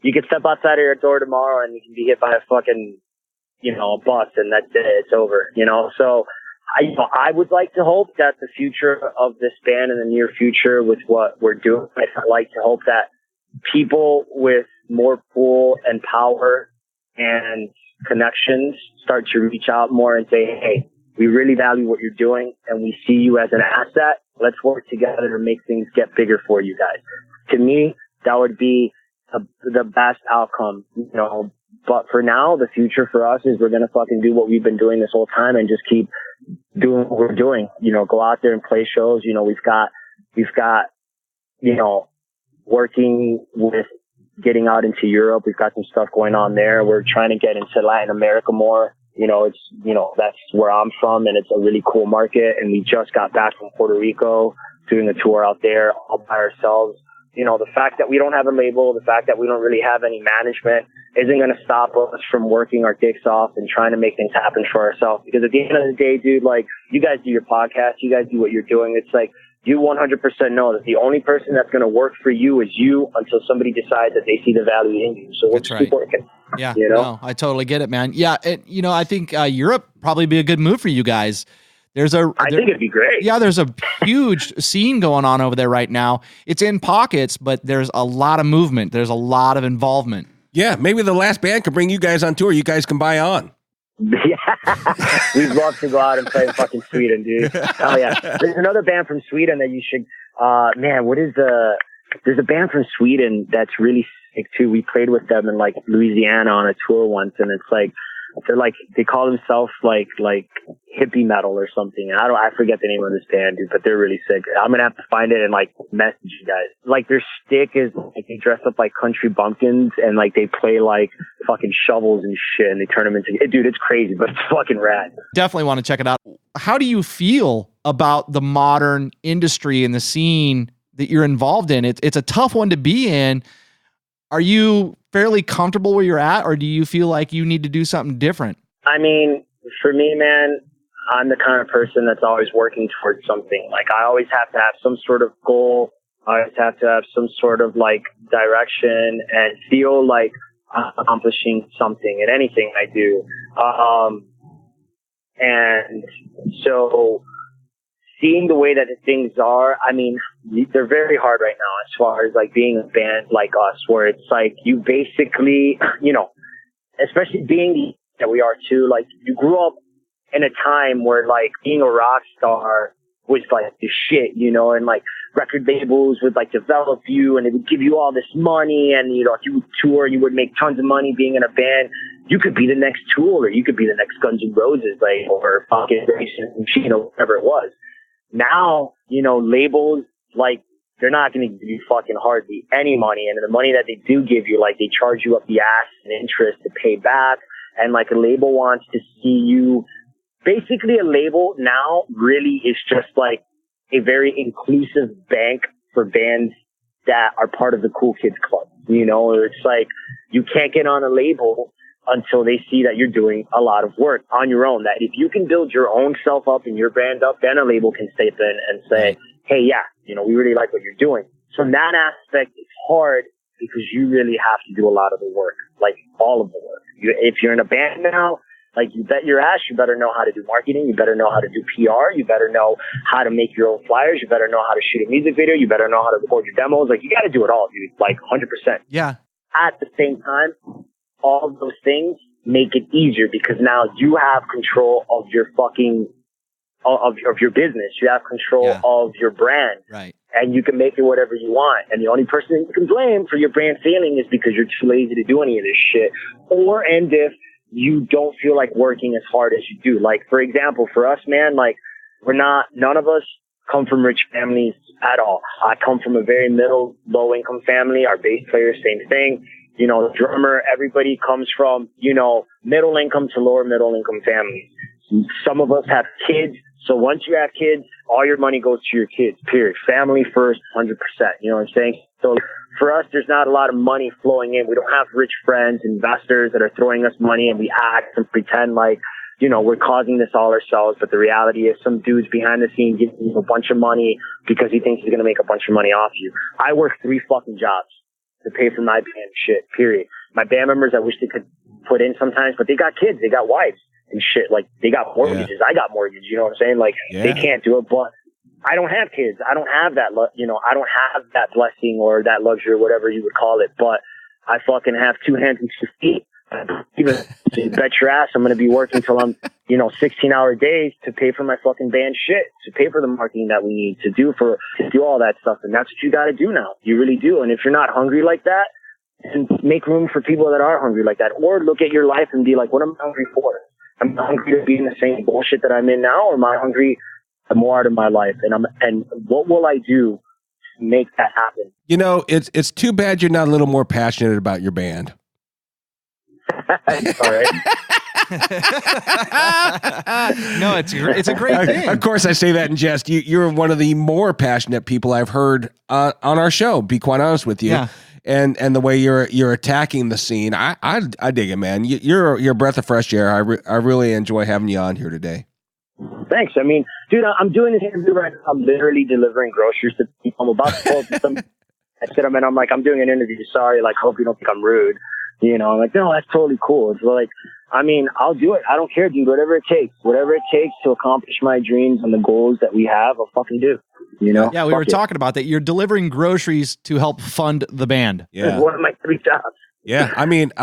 you could step outside of your door tomorrow and you can be hit by a fucking, you know, a bus, and that's it. It's over, you know? So I would like to hope that the future of this band in the near future with what we're doing, I'd like to hope that people with more pull and power and connections start to reach out more and say, hey, we really value what you're doing and we see you as an asset. Let's work together to make things get bigger for you guys. To me, that would be the best outcome, you know. But for now, the future for us is we're going to fucking do what we've been doing this whole time and just keep doing what we're doing, you know, go out there and play shows. You know, we've got, you know, working with getting out into Europe. We've got some stuff going on there. We're trying to get into Latin America more. You know, it's, you know, that's where I'm from, and it's a really cool market. And we just got back from Puerto Rico doing a tour out there all by ourselves. You know, the fact that we don't have a label, the fact that we don't really have any management isn't going to stop us from working our dicks off and trying to make things happen for ourselves. Because at the end of the day, dude, like, you guys do your podcast, you guys do what you're doing. It's like, you 100% know that the only person that's going to work for you is you until somebody decides that they see the value in you. So we'll just keep working. Yeah, you know? No, I totally get it, man. Yeah, I think Europe probably be a good move for you guys. I think it'd be great. Yeah, there's a huge scene going on over there right now. It's in pockets, but there's a lot of movement. There's a lot of involvement. Yeah, maybe the last band could bring you guys on tour. You guys can buy on. Yeah, we'd love to go out and play in fucking Sweden, dude. Oh yeah, there's another band from Sweden that you should. Man, there's a band from Sweden that's really sick too. We played with them in like Louisiana on a tour once, and it's like they call themselves like hippie metal or something. I forget the name of this band, dude, but they're really sick. I'm gonna have to find it and like message you guys. Like their stick is like they dress up like country bumpkins and like they play like fucking shovels and shit and they turn them into dude. It's crazy, but it's fucking rad. Definitely want to check it out. How do you feel about the modern industry and the scene that you're involved in? It's a tough one to be in. Are you fairly comfortable where you're at, or do you feel like you need to do something different? I mean, for me, man, I'm the kind of person that's always working towards something. Like I always have to have some sort of goal. I always have to have some sort of like direction and feel like I'm accomplishing something in anything I do. And so seeing the way that the things are, I mean, they're very hard right now as far as like being a band like us, where it's like you basically, you know, especially being that we are too, like you grew up in a time where like being a rock star was like the shit, you know, and like record labels would like develop you and they would give you all this money, and you know, if you would tour, you would make tons of money being in a band. You could be the next Tool, or you could be the next Guns N' Roses, like, or fucking Machine, or whatever it was. Now, you know, labels, like, they're not going to give you fucking hardly any money. And the money that they do give you, like, they charge you up the ass and interest to pay back. And, like, a label wants to see you. Basically, a label now really is just, like, a very inclusive bank for bands that are part of the Cool Kids Club. You know, it's like you can't get on a label until they see that you're doing a lot of work on your own. That if you can build your own self up and your brand up, then a label can step in and say, hey, yeah, you know, we really like what you're doing. So in that aspect, it's hard because you really have to do a lot of the work, like all of the work. If you're in a band now, like you bet your ass, you better know how to do marketing. You better know how to do PR. You better know how to make your own flyers. You better know how to shoot a music video. You better know how to record your demos. Like you got to do it all, dude. Like 100%. Yeah. At the same time, all of those things make it easier because now you have control of your fucking, of your business. You have control of your brand. Right. And you can make it whatever you want. And the only person you can blame for your brand failing is because you're too lazy to do any of this shit. And if you don't feel like working as hard as you do. Like, for example, for us, man, like none of us come from rich families at all. I come from a very low income family. Our bass player, same thing. You know, drummer, everybody comes from, you know, middle income to lower middle income families. Some of us have kids. So once you have kids, all your money goes to your kids, period. Family first, 100%. You know what I'm saying? So for us, there's not a lot of money flowing in. We don't have rich friends, investors that are throwing us money and we act and pretend like, you know, we're causing this all ourselves. But the reality is some dude's behind the scenes giving you a bunch of money because he thinks he's going to make a bunch of money off you. I work 3 fucking jobs to pay for my band shit, period. My band members, I wish they could put in sometimes, but they got kids, they got wives and shit. Like they got mortgages. I got mortgages. You know what I'm saying? Like they can't do it, but I don't have kids. I don't have that, you know, I don't have that blessing or that luxury or whatever you would call it, but I fucking have 2 hands and 2 feet. Even bet your ass I'm going to be working till I'm, you know, 16-hour days to pay for my fucking band shit, to pay for the marketing that we need to do all that stuff. And that's what you got to do now. You really do. And if you're not hungry like that, then make room for people that are hungry like that. Or look at your life and be like, what am I hungry for? Am I hungry to be in the same bullshit that I'm in now? Or am I hungry for more out of my life? And what will I do to make that happen? You know, it's too bad you're not a little more passionate about your band. All right. No, it's a great thing. Of course, I say that in jest. You're one of the more passionate people I've heard on our show. Be quite honest with you, and the way you're attacking the scene, I dig it, man. You're a breath of fresh air. I really enjoy having you on here today. Thanks. I mean, dude, I'm doing this interview right now. I'm literally delivering groceries to people. I'm about to pull to some. I said, I'm like, I'm doing an interview. Sorry, like, hope you don't think I'm rude. You know, I'm like, no, that's totally cool. It's like, I mean, I'll do it. I don't care, dude. Whatever it takes to accomplish my dreams and the goals that we have, I'll fucking do. You know? Yeah, we were talking about that. You're delivering groceries to help fund the band. Yeah. It's one of my 3 jobs. Yeah. I mean,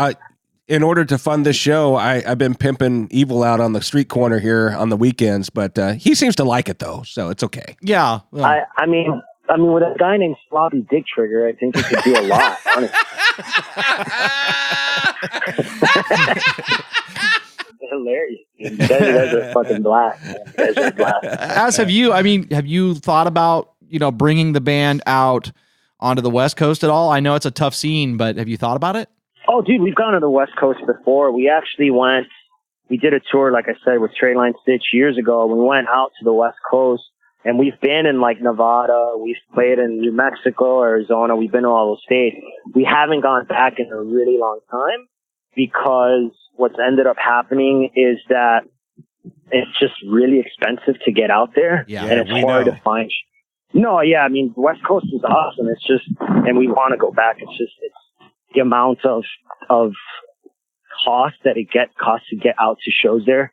in order to fund this show, I've been pimping Evil out on the street corner here on the weekends, but he seems to like it though, so it's okay. Yeah. Well. I mean, with a guy named Sloppy Dick Trigger, I think we could do a lot, honestly. Hilarious. You guys are fucking black. You guys are black. As have you. I mean, have you thought about, bringing the band out onto the West Coast at all? I know it's a tough scene, but have you thought about it? Oh, dude, we've gone to the West Coast before. We actually we did a tour, like I said, with Straight Line Stitch years ago. We went out to the West Coast, and we've been in like Nevada. We've played in New Mexico, Arizona. We've been to all those states. We haven't gone back in a really long time because what's ended up happening is that it's just really expensive to get out there. Yeah, and it's hard to find. No, yeah, I mean, the West Coast is awesome. It's just, and we want to go back. It's the amount of cost that it costs to get out to shows there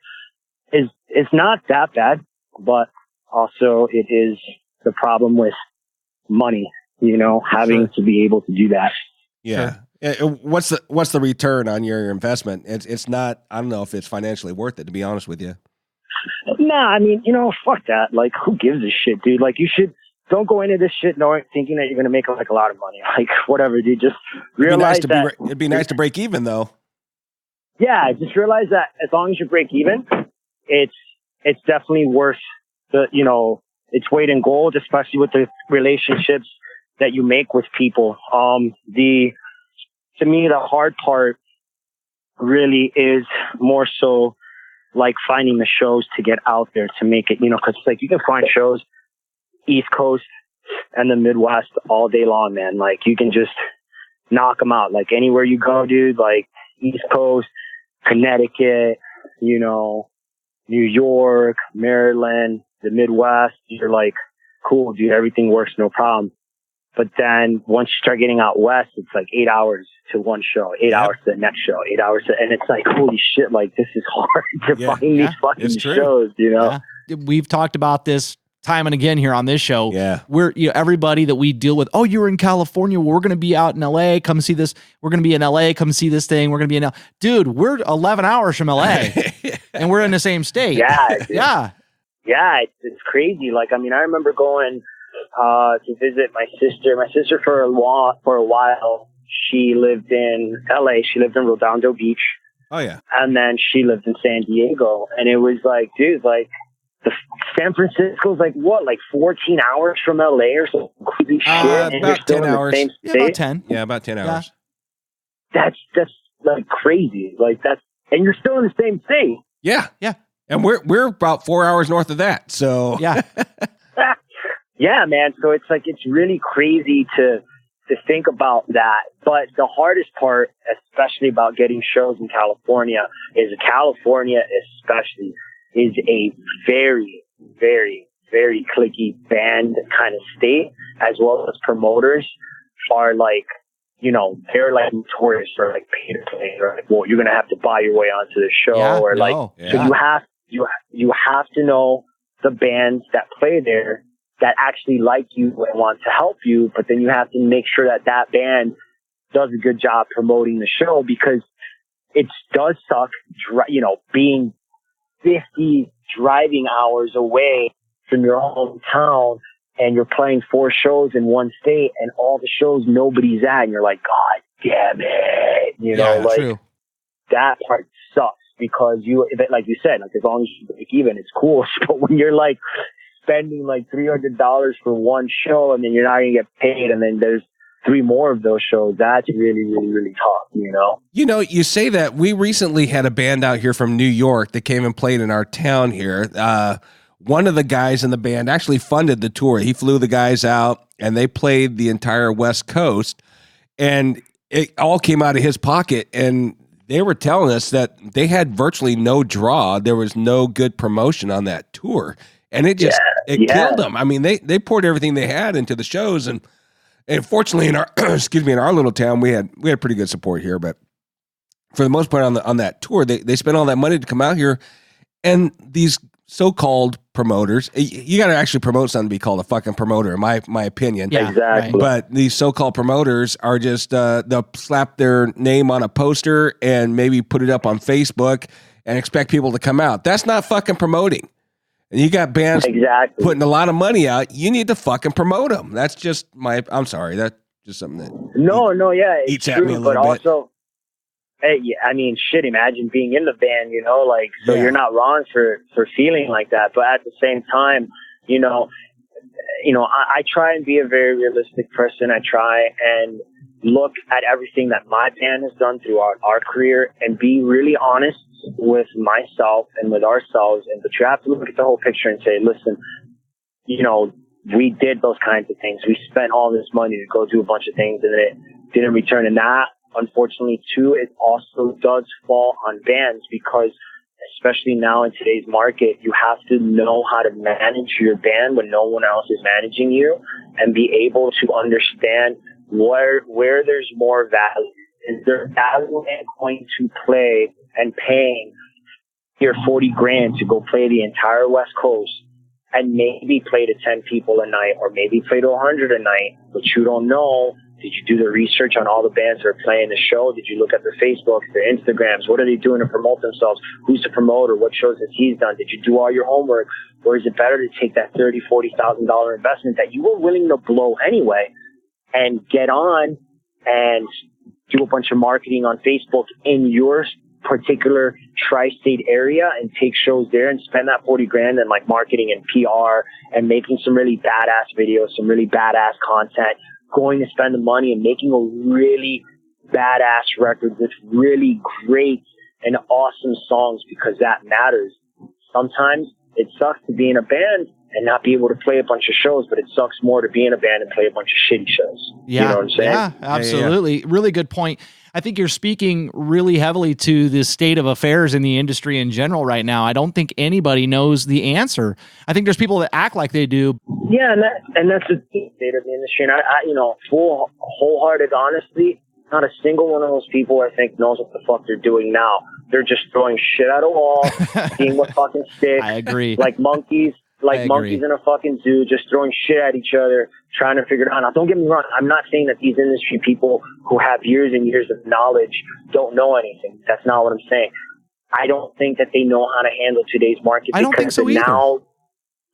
is not that bad, but also it is the problem with money, having to be able to do that. Yeah. Sure. What's the return on your investment? It's not, I don't know if it's financially worth it, to be honest with you. Nah, I mean, fuck that. Like, who gives a shit, dude? Like, don't go into this shit thinking that you're going to make like a lot of money. Like, whatever, dude. Just realize it'd be nice to break even, though. Yeah, just realize that as long as you break even, it's definitely worth its weight in gold, especially with the relationships that you make with people. To me, the hard part really is more so like finding the shows to get out there to make it, because it's like you can find shows East Coast and the Midwest all day long, man. Like you can just knock them out. Like anywhere you go, dude, like East Coast, Connecticut, New York, Maryland, the Midwest, you're like, cool, dude, everything works, no problem. But then once you start getting out west, it's like 8 hours to one show, 8 hours to the next show, 8 hours and it's like, holy shit, like this is hard to find these fucking shows, Yeah. We've talked about this time and again here on this show. Yeah. We're, everybody that we deal with, oh, you're in California. Well, we're going to be out in LA. Come see this. We're going to be in LA. Come see this thing. We're going to be in Dude, we're 11 hours from LA and we're in the same state. Yeah. Yeah. Yeah. It's crazy. Like, I mean, I remember going to visit my sister. My sister for a while, she lived in LA. She lived in Redondo Beach. Oh yeah. And then she lived in San Diego. And it was like, dude, like the San Francisco's like what, like 14 hours from LA or something crazy shit. About 10 hours. Yeah, about 10. Yeah, about 10 hours. That's like crazy. Like and you're still in the same state. Yeah. Yeah. And we're about 4 hours north of that. So yeah. Yeah, man. So it's like, it's really crazy to think about that. But the hardest part, especially about getting shows in California, is California especially is a very, very, very cliquey band kind of state, as well as promoters are like, they're like notorious for like pay to play, or like, well, you're going to have to buy your way onto the show, so you have to know the bands that play there that actually like you and want to help you, but then you have to make sure that band does a good job promoting the show, because it does suck, being 50 driving hours away from your hometown and you're playing 4 shows in one state and all the shows nobody's at, and you're like, God damn it. True. That part sucks, because like you said, like as long as you break even, it's cool. But when you're like spending like $300 for one show and then you're not going to get paid, and then there's 3 more of those shows, that's really, really, really tough, You say that. We recently had a band out here from New York that came and played in our town here. One of the guys in the band actually funded the tour. He flew the guys out and they played the entire West Coast, and it all came out of his pocket, and they were telling us that they had virtually no draw. There was no good promotion on that tour, and it just killed them. I mean, they poured everything they had into the shows, and fortunately in our in our little town we had pretty good support here. But for the most part on that tour, they spent all that money to come out here, and these so-called promoters, you got to actually promote something to be called a fucking promoter, in my opinion. Yeah, exactly. But these so-called promoters are just they'll slap their name on a poster and maybe put it up on Facebook and expect people to come out. That's not fucking promoting. And you got bands putting a lot of money out. You need to fucking promote them. That's just I'm sorry. That's just something that it's at true, me a but little bit. also, hey, I mean, shit, imagine being in the band, you know, like, so you're not wrong for feeling like that. But at the same time, you know, I try and be a very realistic person. I try and look at everything that my band has done throughout our career and be really honest with myself and with ourselves. And but you have to look at the whole picture and say, listen, you know, we did those kinds of things. We spent all this money to go do a bunch of things and it didn't return. And that, unfortunately, too, it also does fall on bands because, especially now in today's market, you have to know how to manage your band when no one else is managing you and be able to understand where there's more value. Is there value in going to play and paying your 40 grand to go play the entire West Coast and maybe play to 10 people a night or maybe play to 100 a night, but you don't know? Did you do the research on all the bands that are playing the show? Did you look at their Facebook, their Instagrams? What are they doing to promote themselves? Who's the promoter? What shows has he done? Did you do all your homework? Or is it better to take that $30,000, $40,000 investment that you were willing to blow anyway and get on and do a bunch of marketing on Facebook in your particular tri-state area and take shows there and spend that 40 grand in like marketing and PR and making some really badass videos, some really badass content, going to spend the money and making a really badass record with really great and awesome songs because that matters. Sometimes it sucks to be in a band and not be able to play a bunch of shows, but it sucks more to be in a band and play a bunch of shitty shows. Yeah, you know what I'm saying? Yeah, absolutely. Yeah. Really good point. I think you're speaking really heavily to the state of affairs in the industry in general right now. I don't think anybody knows the answer. I think there's people that act like they do. Yeah, and that's the state of the industry. And I you know, full wholehearted honesty, not a single one of those people I think knows what the fuck they're doing now. They're just throwing shit at a wall, seeing what fucking sticks. I agree. Like monkeys in a fucking zoo, just throwing shit at each other, trying to figure it out. Now, don't get me wrong. I'm not saying that these industry people who have years and years of knowledge don't know anything. That's not what I'm saying. I don't think that they know how to handle today's market. I don't think so either. Now,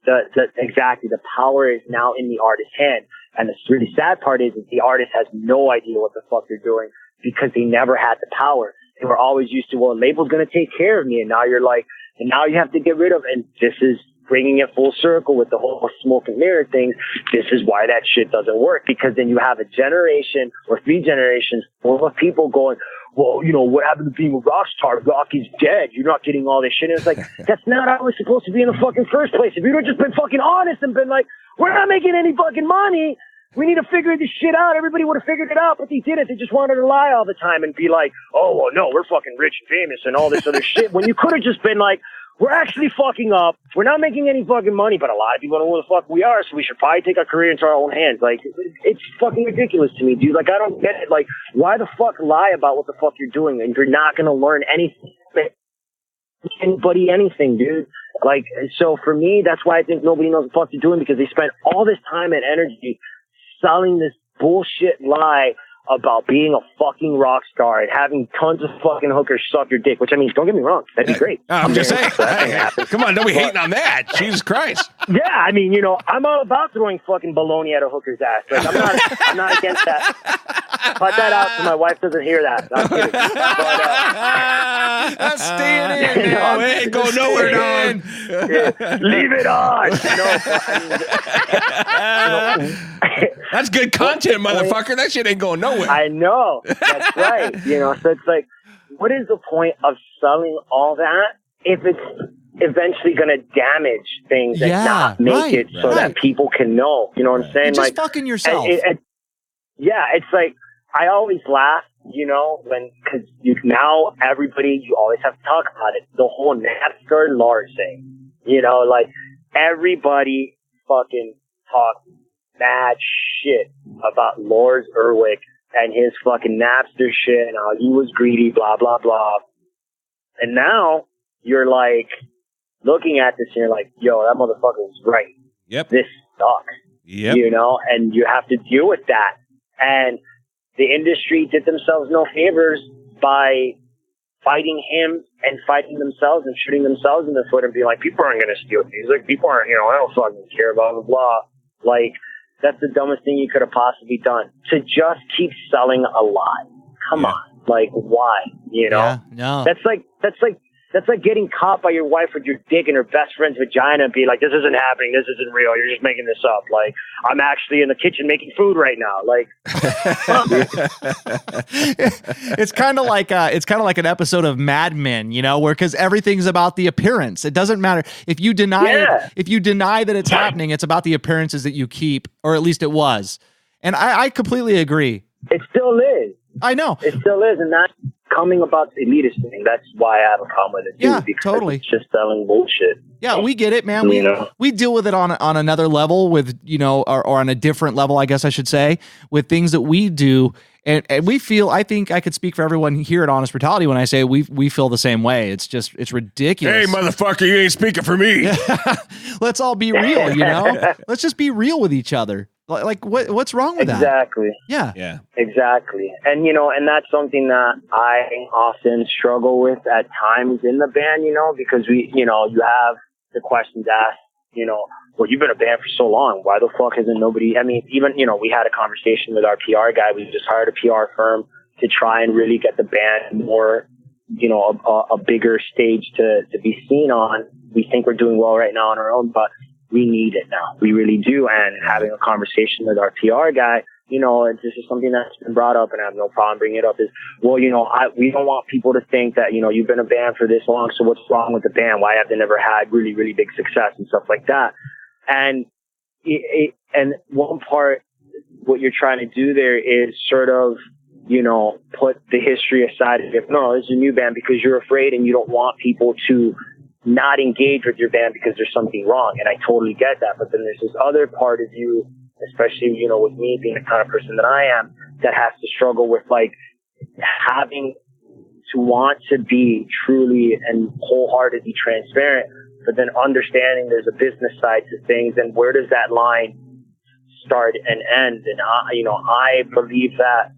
the power is now in the artist's hand. And the really sad part is that the artist has no idea what the fuck they're doing because they never had the power. They were always used to, well, a label's going to take care of me. And now you're like, and now you have to get rid of, and this is bringing it full circle with the whole smoke and mirror thing. This is why that shit doesn't work, because then you have a generation or 3 generations full of people going, well, you know, what happened to being a rock star? Rock is dead. You're not getting all this shit. And it's like, that's not how it's supposed to be in the fucking first place. If you'd have just been fucking honest and been like, we're not making any fucking money, we need to figure this shit out, everybody would have figured it out, but they didn't. They just wanted to lie all the time and be like, oh, well, no, we're fucking rich and famous and all this other shit, when you could have just been like, we're actually fucking up. We're not making any fucking money, but a lot of people don't know who the fuck we are, so we should probably take our career into our own hands. Like, it's fucking ridiculous to me, dude. Like, I don't get it. Like, why the fuck lie about what the fuck you're doing and you're not going to learn anything? Anybody, anything, dude. Like, so for me, that's why I think nobody knows what the fuck they're doing, because they spend all this time and energy selling this bullshit lie about being a fucking rock star and having tons of fucking hookers suck your dick, which, I mean, don't get me wrong, that'd be great. I'm just saying. Come on, don't be hating on that. Jesus Christ. Yeah, I mean, you know, I'm all about throwing fucking baloney at a hooker's ass. Like, I'm not against that. Cut that out so my wife doesn't hear that. I'm kidding. But, that's staying in. No, it ain't go nowhere, dog. Yeah, leave it on. That's good content, motherfucker. That shit ain't going nowhere. I know. That's right. You know, so it's like, what is the point of selling all that if it's eventually going to damage things and not make it so that people can know? You know what I'm saying? Just fucking yourself. Yeah, it's like, I always laugh, because now everybody, you always have to talk about it. The whole Napster and Lars thing, like everybody fucking talks mad shit about Lars Ulrich and his fucking Napster shit and how he was greedy, blah, blah, blah. And now you're like looking at this and you're like, yo, that motherfucker was right. Yep. This sucks. Yep. And you have to deal with that. And the industry did themselves no favors by fighting him and fighting themselves and shooting themselves in the foot and being like, people aren't going to steal music. People aren't, I don't fucking care, blah, blah, blah. Like, that's the dumbest thing you could have possibly done. To just keep selling a lie. Come on. Like, why? Yeah, no. That's like getting caught by your wife with your dick in her best friend's vagina and be like, this isn't happening. This isn't real. You're just making this up. Like, I'm actually in the kitchen making food right now. Like, it's kind of like an episode of Mad Men, where, because everything's about the appearance. It doesn't matter if you deny it. If you deny that it's happening, it's about the appearances that you keep, or at least it was. And I completely agree. It still is. I know. It still is. And that's coming about the elitist thing. That's why I have a problem with it too. Yeah, because totally. It's just selling bullshit. Yeah, we get it, man. We deal with it on another level with, or on a different level, I guess I should say, with things that we do. And we feel, I think I could speak for everyone here at Honest Brutality when I say we feel the same way. It's ridiculous. Hey, motherfucker, you ain't speaking for me. Let's all be real, Let's just be real with each other. Like what's wrong with that? Exactly. Yeah. Exactly. And and that's something that I often struggle with at times in the band, because you have the questions asked, well, you've been a band for so long. Why the fuck hasn't nobody, even, we had a conversation with our PR guy. We just hired a PR firm to try and really get the band more, a bigger stage to be seen on. We think we're doing well right now on our own, but we need it now. We really do. And having a conversation with our PR guy, this is something that's been brought up and I have no problem bringing it up is, well, we don't want people to think that, you've been a band for this long. So what's wrong with the band? Why have they never had really, really big success and stuff like that? And and one part, what you're trying to do there is sort of, put the history aside and if no, this is a new band because you're afraid and you don't want people to not engage with your band because there's something wrong. And I totally get that. But then there's this other part of you, especially, with me being the kind of person that I am, that has to struggle with like having to want to be truly and wholeheartedly transparent, but then understanding there's a business side to things and where does that line start and end. And I believe that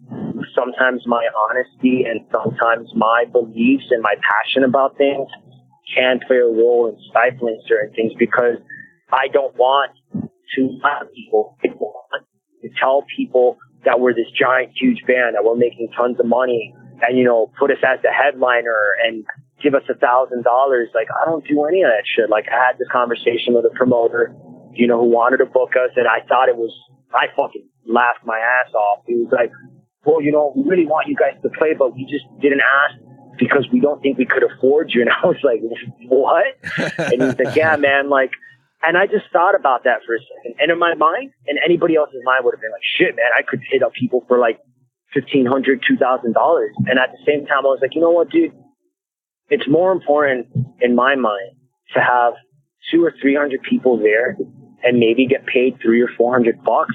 sometimes my honesty and sometimes my beliefs and my passion about things can play a role in stifling certain things because I don't want to lie to people. I want to tell people that we're this giant, huge band, that we're making tons of money and, put us as the headliner and give us $1,000. Like, I don't do any of that shit. Like, I had this conversation with a promoter, who wanted to book us and I fucking laughed my ass off. He was like, well, we really want you guys to play, but we just didn't ask because we don't think we could afford you. And I was like, what? And he's like, yeah, man, like, and I just thought about that for a second. And in my mind, and anybody else's mind would have been like, shit, man, I could hit up people for like $1,500, $2,000. And at the same time, I was like, you know what, dude? It's more important in my mind to have 200 or 300 people there and maybe get paid $300 or $400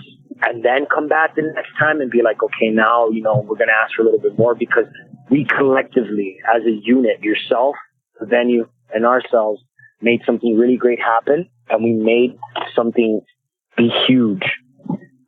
and then come back the next time and be like, okay, now, we're going to ask for a little bit more because we collectively as a unit, yourself, the venue, and ourselves made something really great happen. And we made something be huge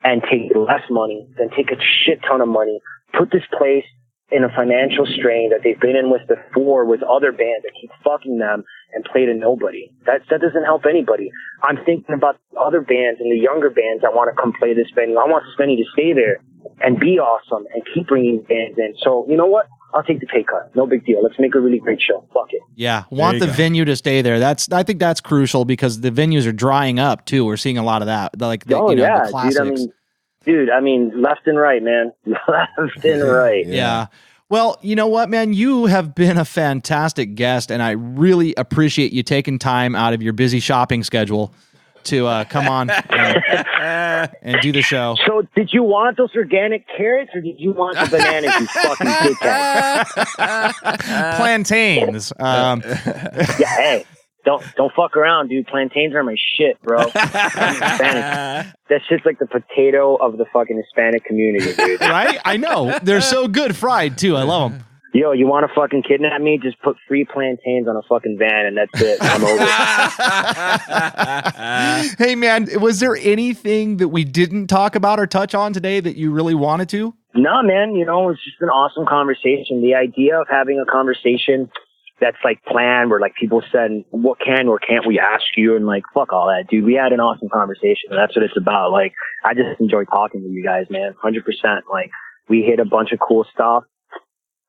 and take less money than take a shit ton of money, put this place in a financial strain that they've been in with before with other bands that keep fucking them and play to nobody. That doesn't help anybody. I'm thinking about other bands and the younger bands that want to come play this venue. I want this venue to stay there and be awesome and keep bringing bands in. So you know what? I'll take the pay cut. No big deal. Let's make a really great show. Fuck it. Yeah. Want the venue to stay there. I think that's crucial because the venues are drying up too. We're seeing a lot of that. Like, the classics. Dude, left and right, man. Left and right. Yeah. Well, you know what, man? You have been a fantastic guest, and I really appreciate you taking time out of your busy shopping schedule to come on and do the show. So did you want those organic carrots or did you want the bananas, you fucking dickhead? Plantains. Yeah, hey. Don't fuck around, dude. Plantains are my shit, bro. I'm Hispanic. That shit's like the potato of the fucking Hispanic community, dude. Right? I know. They're so good fried, too. I love them. Yo, you want to fucking kidnap me? Just put free plantains on a fucking van and that's it. I'm over it. Hey, man, was there anything that we didn't talk about or touch on today that you really wanted to? No, man. It was just an awesome conversation. The idea of having a conversation that's like planned where like people said, what can or can't we ask you? And like, fuck all that, dude. We had an awesome conversation and that's what it's about. Like, I just enjoy talking to you guys, man. 100%. Like, we hit a bunch of cool stuff.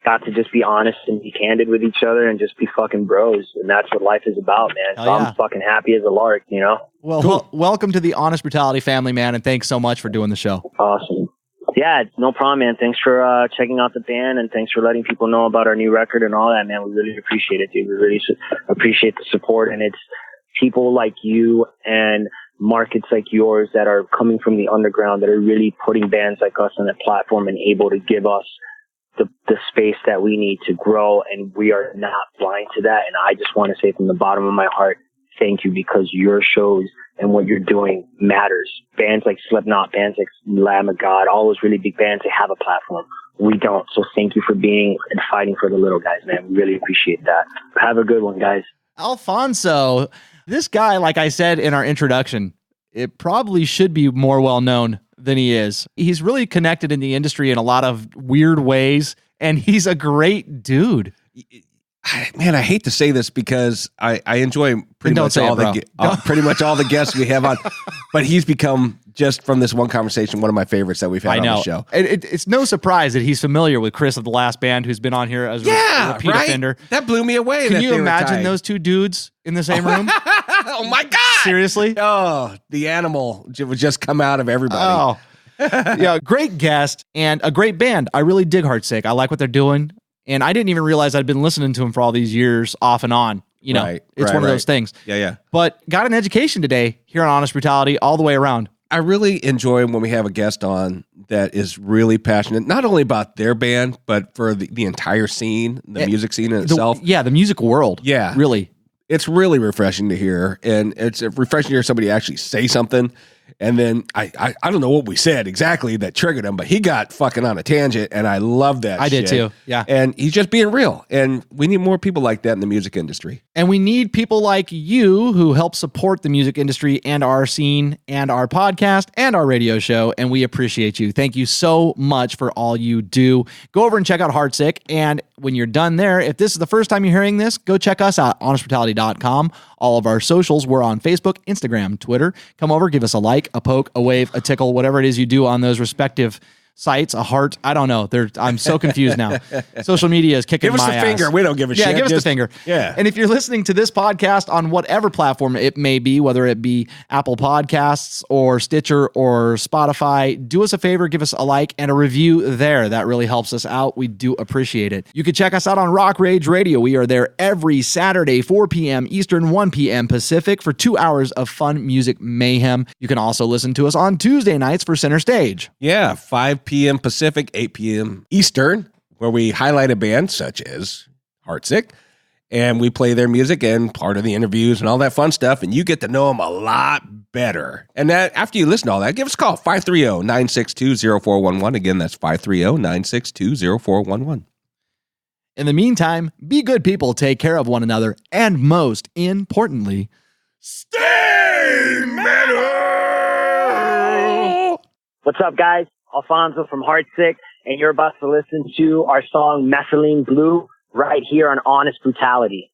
Got to just be honest and be candid with each other and just be fucking bros. And that's what life is about, man. So I'm fucking happy as a lark, Well, cool. Welcome to the Honest Brutality family, man. And thanks so much for doing the show. Awesome. Yeah, no problem, man. Thanks for checking out the band and thanks for letting people know about our new record and all that, man. We really appreciate it, dude. We really appreciate the support. And it's people like you and markets like yours that are coming from the underground that are really putting bands like us on that platform and able to give us the space that we need to grow. And we are not blind to that. And I just want to say from the bottom of my heart, thank you, because your shows and what you're doing matters. Bands like Slipknot, bands like Lamb of God, all those really big bands, they have a platform. We don't. So thank you for being and fighting for the little guys, man. We really appreciate that. Have a good one, guys. Alfonso, this guy, like I said in our introduction, it probably should be more well known than he is. He's really connected in the industry in a lot of weird ways, and he's a great dude. Man, I hate to say this because I enjoy pretty much all the guests we have on, but he's become, just from this one conversation, one of my favorites that we've had on the show. It's no surprise that he's familiar with Chris of The Last Band, who's been on here as a repeat offender. That blew me away. Can you imagine those two dudes in the same room? Oh my God. Seriously? Oh, the animal would just come out of everybody. Oh, yeah, great guest and a great band. I really dig Heartsick. I like what they're doing. And I didn't even realize I'd been listening to him for all these years off and on. It's one of those things. Yeah. But got an education today here on Honest Brutality all the way around. I really enjoy when we have a guest on that is really passionate, not only about their band, but for the entire scene, the music scene in itself. The music world. Yeah. Really. It's really refreshing to hear. And it's refreshing to hear somebody actually say something. And then I don't know what we said exactly that triggered him, but he got fucking on a tangent, and I love that I did too, yeah. And he's just being real, and we need more people like that in the music industry. And we need people like you who help support the music industry and our scene and our podcast and our radio show, and we appreciate you. Thank you so much for all you do. Go over and check out Heartsick, and when you're done there, if this is the first time you're hearing this, go check us out, honestbrutality.com. All of our socials, we're on Facebook, Instagram, Twitter. Come over, give us a like, a poke, a wave, a tickle, whatever it is you do on those respective sites, a heart. I don't know. I'm so confused now. Social media is kicking my ass. Give us the finger. We don't give a shit. Yeah, give us the finger. Yeah. And if you're listening to this podcast on whatever platform it may be, whether it be Apple Podcasts or Stitcher or Spotify, do us a favor, give us a like and a review there. That really helps us out. We do appreciate it. You can check us out on Rock Rage Radio. We are there every Saturday, 4 p.m. Eastern, 1 p.m. Pacific for 2 hours of fun music mayhem. You can also listen to us on Tuesday nights for Center Stage. Yeah, 5 p.m. Pacific, 8 p.m. Eastern, where we highlight a band such as Heartsick, and we play their music and part of the interviews and all that fun stuff, and you get to know them a lot better. And that after you listen to all that, give us a call, 530-962-0411. Again, that's 530-962-0411. In the meantime, be good people, take care of one another, and most importantly, stay metal! What's up, guys? Alfonso from Heartsick, and you're about to listen to our song Methylene Blue right here on Honest Brutality.